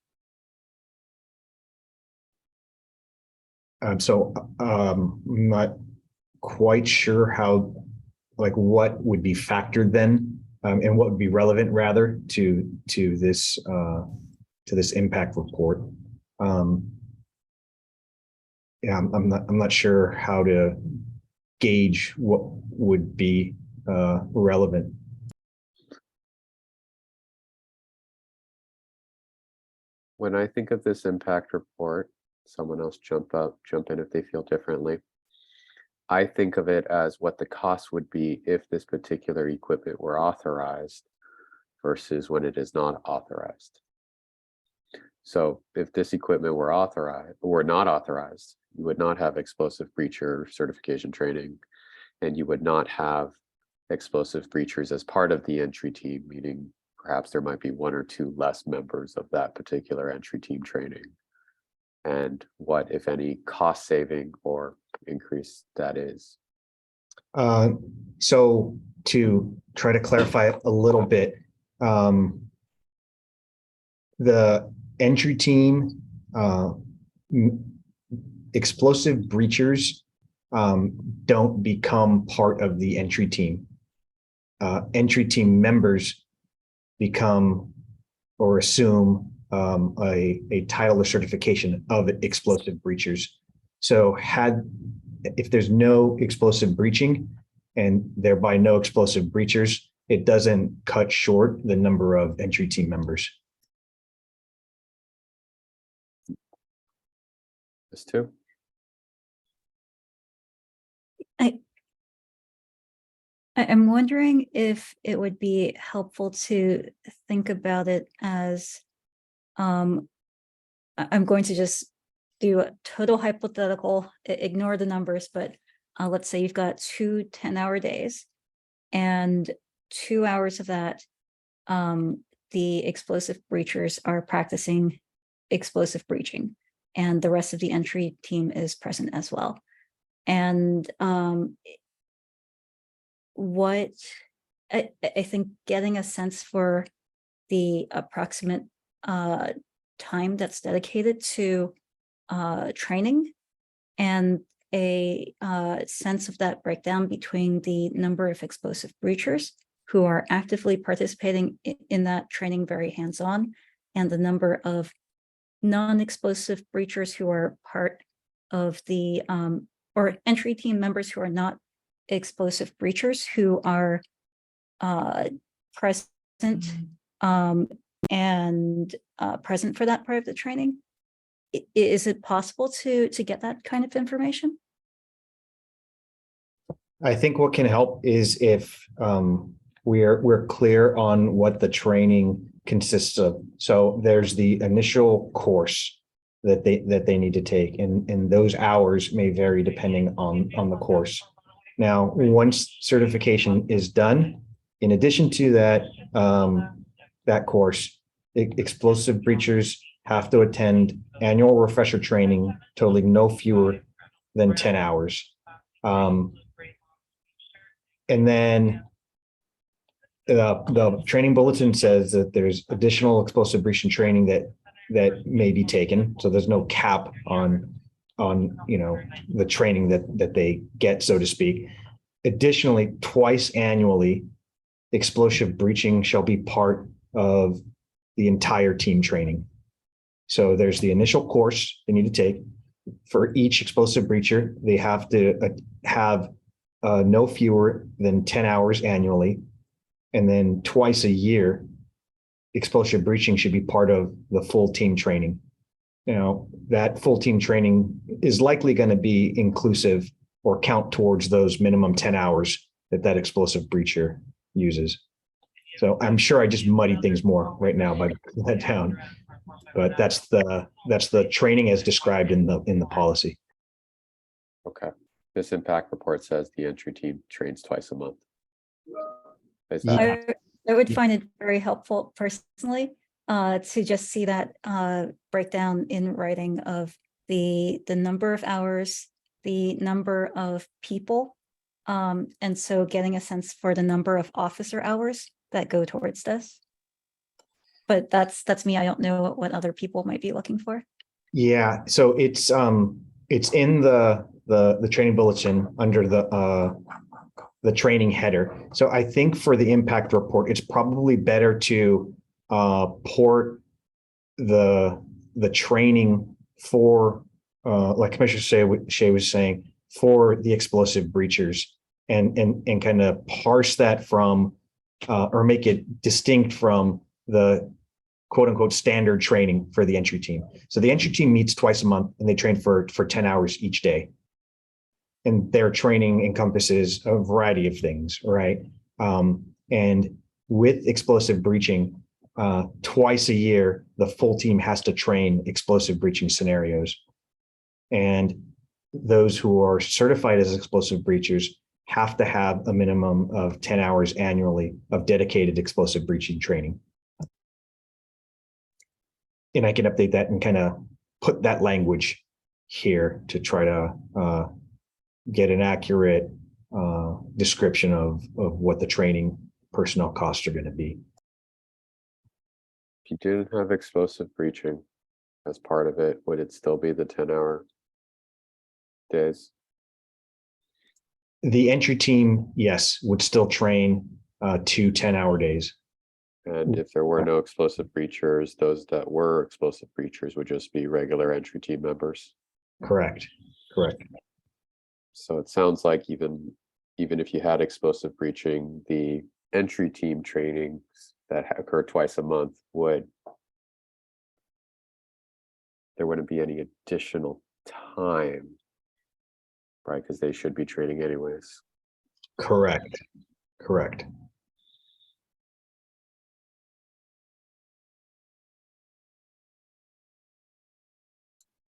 So I'm not quite sure how, like, what would be factored then and what would be relevant rather to this impact report. Yeah, I'm not sure how to gauge what would be relevant. When I think of this impact report, someone else jump in if they feel differently. I think of it as what the cost would be if this particular equipment were authorized versus when it is not authorized. So if this equipment were not authorized, you would not have explosive breacher certification training, and you would not have explosive breachers as part of the entry team, meaning perhaps there might be one or two less members of that particular entry team training. And what, if any, cost saving or increase that is. So to try to clarify a little bit, the entry team, explosive breachers don't become part of the entry team. Entry team members become or assume a title or certification of explosive breachers. So if there's no explosive breaching and thereby no explosive breachers, it doesn't cut short the number of entry team members. This too. I'm wondering if it would be helpful to think about it as, I'm going to just do a total hypothetical, ignore the numbers, but let's say you've got 2 10-hour days, and 2 hours of that, the explosive breachers are practicing explosive breaching, and the rest of the entry team is present as well. And what I think getting a sense for the approximate time that's dedicated to training, and a sense of that breakdown between the number of explosive breachers who are actively participating in that training very hands-on, and the number of non-explosive breachers who are part of the or entry team members who are not explosive breachers who are present and present for that part of the training. Is it possible to get that kind of information? I think what can help is if we're clear on what the training consists of. So there's the initial course that they need to take, and those hours may vary depending on the course. Now, once certification is done, in addition to that that course, explosive breachers have to attend annual refresher training totaling no fewer than 10 hours. And then the training bulletin says that there's additional explosive breaching training that may be taken. So there's no cap on the training that they get, so to speak. Additionally, twice annually, explosive breaching shall be part of the entire team training. So there's the initial course they need to take. For each explosive breacher, they have to have no fewer than 10 hours annually. And then twice a year, explosive breaching should be part of the full team training. Now, that full team training is likely going to be inclusive or count towards those minimum 10 hours that explosive breacher uses. So I'm sure I just muddied things more right now by putting that down, but that's the training as described in the policy. Okay. This impact report says the entry team trains twice a month. Is that I would find it very helpful personally to just see that breakdown in writing of the number of hours, the number of people, and so getting a sense for the number of officer hours that go towards this. But that's me. I don't know what other people might be looking for. Yeah, so it's in the training bulletin under the the training header. So I think for the impact report, it's probably better to port the training for like Commissioner Shea was saying, for the explosive breachers, and kind of parse that from or make it distinct from the quote unquote standard training for the entry team. So the entry team meets twice a month and they train for 10 hours each day. And their training encompasses a variety of things, right? And with explosive breaching, twice a year, the full team has to train explosive breaching scenarios. And those who are certified as explosive breachers have to have a minimum of 10 hours annually of dedicated explosive breaching training. And I can update that and kind of put that language here to try to get an accurate description of what the training personnel costs are going to be. If you didn't have explosive breaching as part of it, would it still be the 10-hour days? The entry team, yes, would still train 2 10-hour days. And if there were no explosive breachers, those that were explosive breachers would just be regular entry team members. Correct. Correct. So it sounds like even if you had explosive breaching, the entry team trainings that occur twice a month there wouldn't be any additional time, right? Because they should be training anyways. Correct. Correct.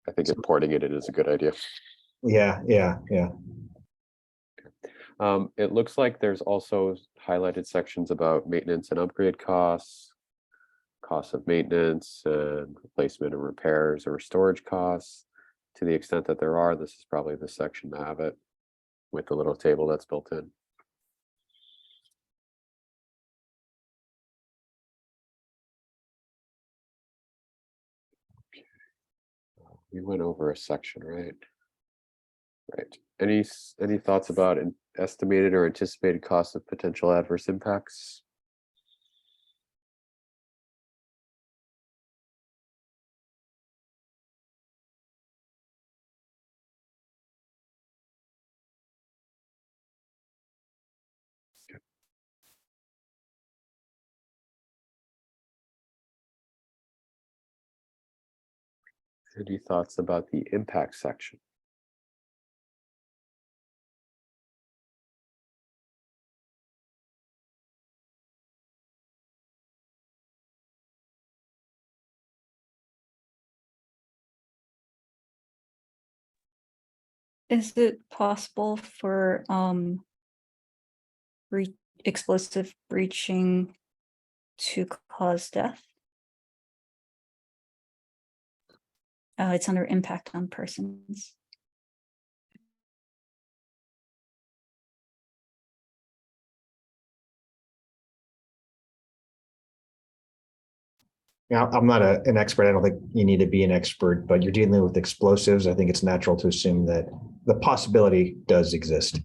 I think importing it in is a good idea. Yeah. It looks like there's also highlighted sections about maintenance and upgrade costs, costs of maintenance and replacement and repairs or storage costs. To the extent that there are, this is probably the section to have it with the little table that's built in. We went over a section, right? Right. Any thoughts about an estimated or anticipated cost of potential adverse impacts? Any thoughts about the impact section? Is it possible for explosive breaching to cause death? It's under impact on persons. Now, I'm not an expert. I don't think you need to be an expert, but you're dealing with explosives. I think it's natural to assume that the possibility does exist.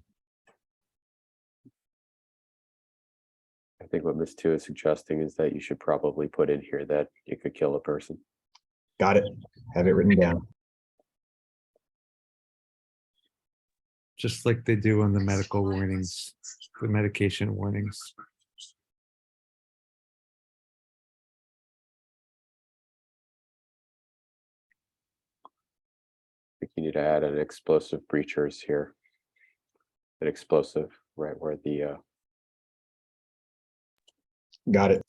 I think what Ms. Tu is suggesting is that you should probably put in here that it could kill a person. Got it. Have it written down. Just like they do on the medical warnings, the medication warnings. I think you need to add an explosive breachers here. An explosive, right where the Got it.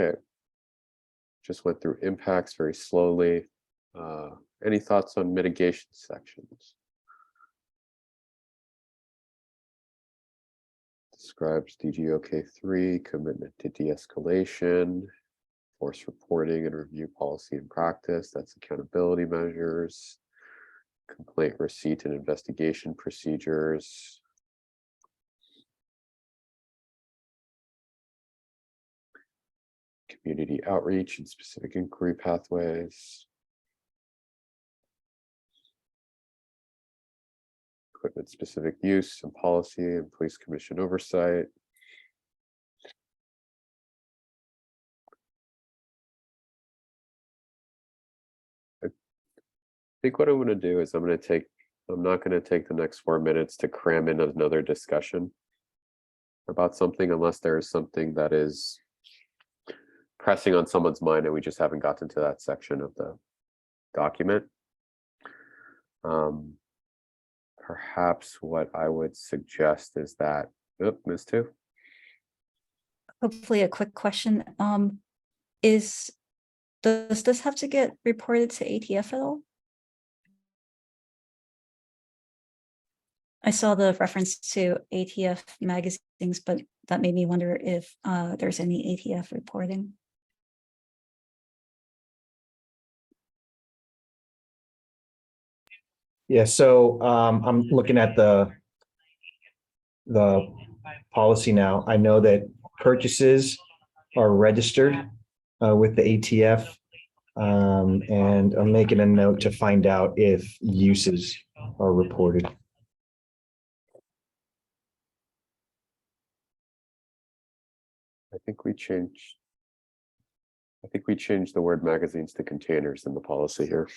okay. Just went through impacts very slowly. Any thoughts on mitigation sections? Describes DGOK3, commitment to de-escalation, force reporting and review policy and practice. That's accountability measures, complaint receipt and investigation procedures. community outreach and specific inquiry pathways. Equipment specific use and policy and police commission oversight. I think what I'm going to do is I'm not going to take the next 4 minutes to cram in another discussion about something unless there is something that is pressing on someone's mind and we just haven't gotten to that section of the document. Perhaps what I would suggest is that, Ms. Two. Hopefully a quick question. Does this have to get reported to ATF at all? I saw the reference to ATF magazines, but that made me wonder if there's any ATF reporting. Yeah, so I'm looking at the policy now. I know that purchases are registered with the ATF. And I'm making a note to find out if uses are reported. I think we changed the word magazines to containers in the policy here.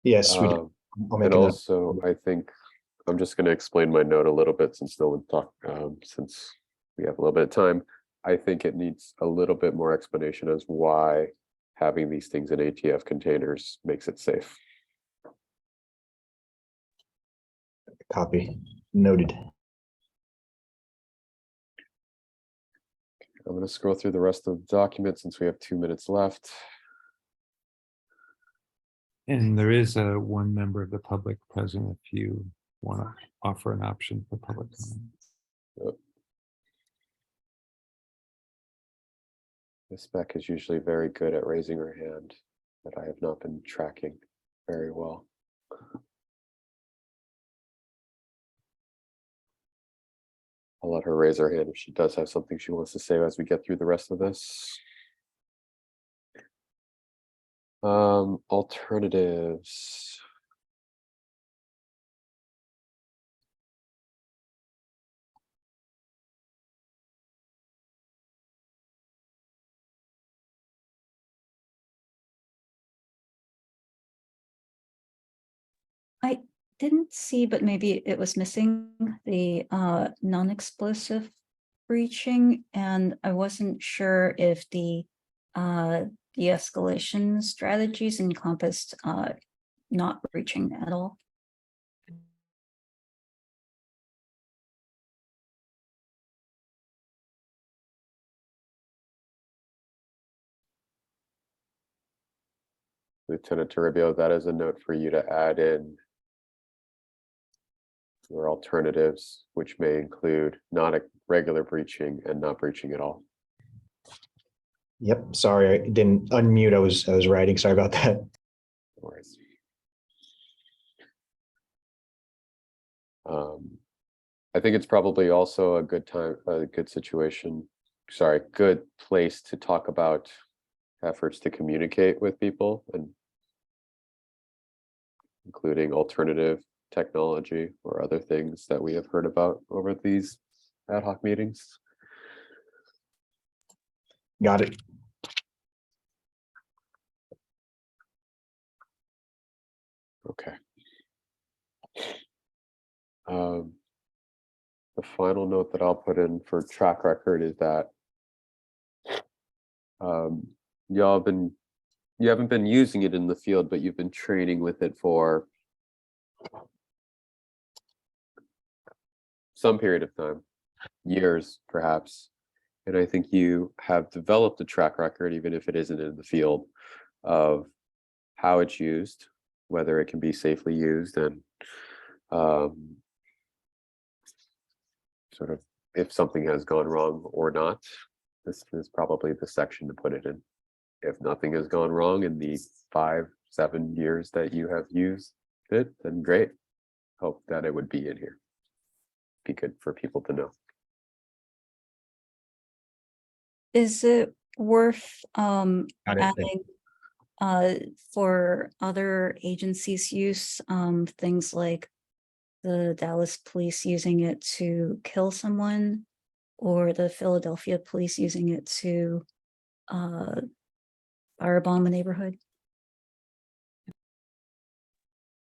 Yes, we do. I'll make And a note. also, I think I'm just going to explain my note a little bit since no one talked, since we have a little bit of time. I think it needs a little bit more explanation as why having these things in ATF containers makes it safe. Copy. Noted. I'm going to scroll through the rest of the document since we have 2 minutes left. And there is one member of the public present if you want to offer an option for public comment. Yep. Ms. Beck is usually very good at raising her hand, but I have not been tracking very well. I'll let her raise her hand if she does have something she wants to say as we get through the rest of this. Alternatives. I didn't see, but maybe it was missing the non-explosive breaching, and I wasn't sure if the de-escalation strategies encompassed not breaching at all. Lieutenant Toribio, that is a note for you to add in your alternatives, which may include not a regular breaching and not breaching at all. Yep. Sorry, I didn't unmute. I was writing. Sorry about that. No worries. I think it's probably also a good place to talk about efforts to communicate with people, and including alternative technology or other things that we have heard about over these ad hoc meetings. Got it. Okay. The final note that I'll put in for track record is that you haven't been using it in the field, but you've been training with it for some period of time, years perhaps. And I think you have developed a track record, even if it isn't in the field, of how it's used, whether it can be safely used, and sort of if something has gone wrong or not. This is probably the section to put it in. If nothing has gone wrong in the 5-7 years that you have used it, then great. Hope that it would be in here. Be good for people to know. Is it worth Got it. adding for other agencies' use, things like the Dallas police using it to kill someone, or the Philadelphia police using it to firebomb a neighborhood?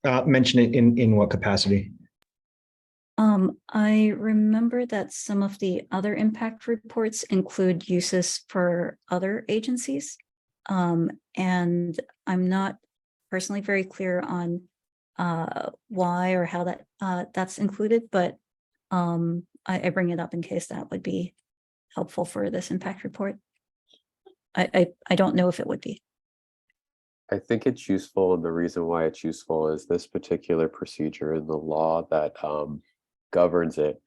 Mention it in what capacity? I remember that some of the other impact reports include uses for other agencies. And I'm not personally very clear on why or how that that's included, but I bring it up in case that would be helpful for this impact report. I don't know if it would be. I think it's useful, and the reason why it's useful is this particular procedure in the law that governs it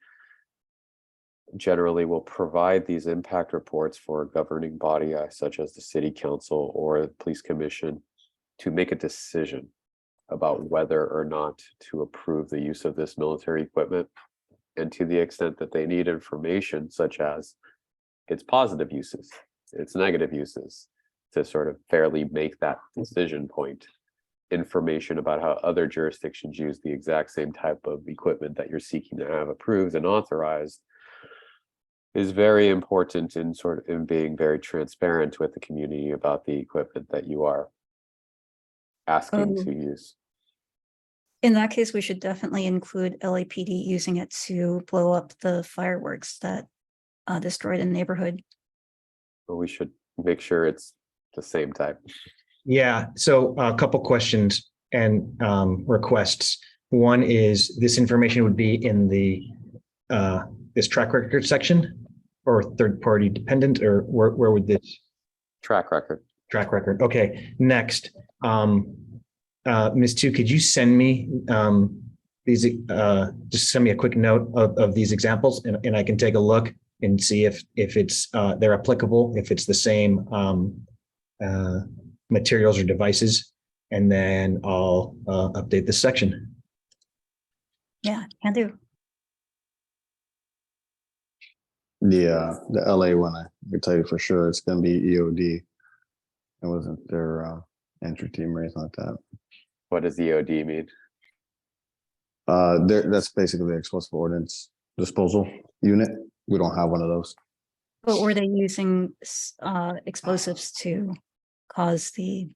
generally will provide these impact reports for a governing body such as the city council or the police commission to make a decision about whether or not to approve the use of this military equipment. And to the extent that they need information such as its positive uses, its negative uses, to sort of fairly make that decision point, information about how other jurisdictions use the exact same type of equipment that you're seeking to have approved and authorized is very important in being very transparent with the community about the equipment that you are asking to use. In that case, we should definitely include LAPD using it to blow up the fireworks that destroyed a neighborhood. But we should make sure it's the same type. Yeah, so a couple questions and requests. One is this information would be in the this track record section or third party dependent, or where would this Track record. track record? Okay, next. Ms. Tu, could you send me these just send me a quick note of these examples, and I can take a look and see if it's they're applicable, if it's the same materials or devices, and then I'll update this section. Yeah, can do. Yeah, the LA one, I can tell you for sure, it's gonna be EOD. It wasn't their entry team or anything like that. What does EOD mean? That's basically the explosive ordnance disposal unit. We don't have one of those. But were they using explosives to cause the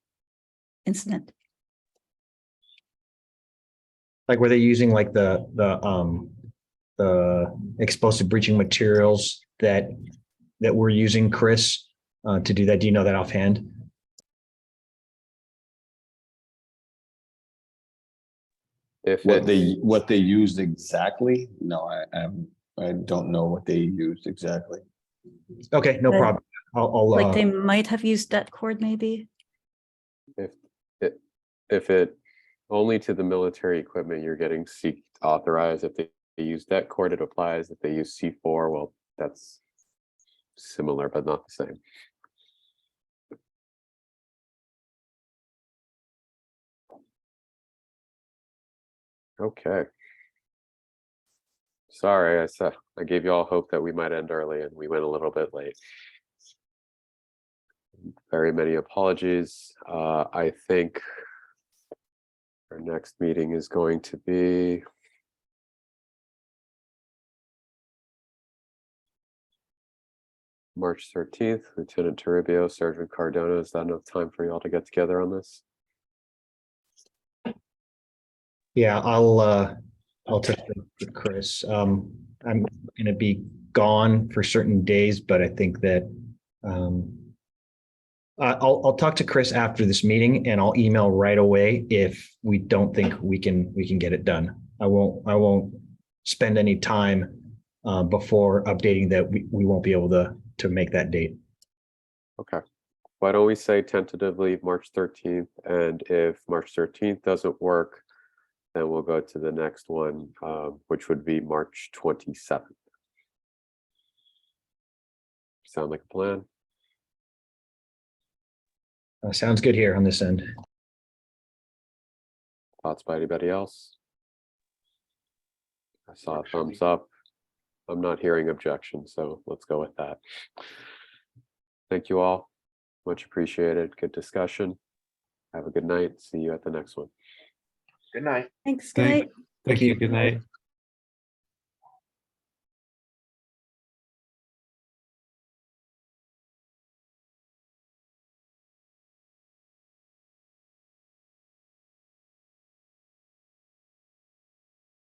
incident? Like, were they using like the explosive breaching materials that we're using, Chris, to do that? Do you know that offhand? If What it's- they used exactly? No, I don't know what they used exactly. Okay, no Uh, problem. I'll Like they might have used that cord, maybe. if it only to the military equipment you're getting seek authorized. If they use that cord, it applies. If they use C4, well, that's similar but not the same. Okay. Sorry, I gave you all hope that we might end early and we went a little bit late. Very many apologies. I think our next meeting is going to be March 13th. Lieutenant Toribio, Sergeant Cardona, is that enough time for you all to get together on this? Yeah, I'll touch base with Chris. I'm going to be gone for certain days, but I think that I'll talk to Chris after this meeting, and I'll email right away if we don't think we can get it done. I won't spend any time before updating that we won't be able to make that date. Okay. Why don't we say tentatively March 13th, and if March 13th doesn't work, then we'll go to the next one, which would be March 27th. Sound like a plan? Sounds good here on this end. Thoughts by anybody else? I saw a thumbs up. I'm not hearing objections, so let's go with that. Thank you all. Much appreciated. Good discussion. Have a good night. See you at the next one. Good night. Thanks, good night. Thank you. Good night.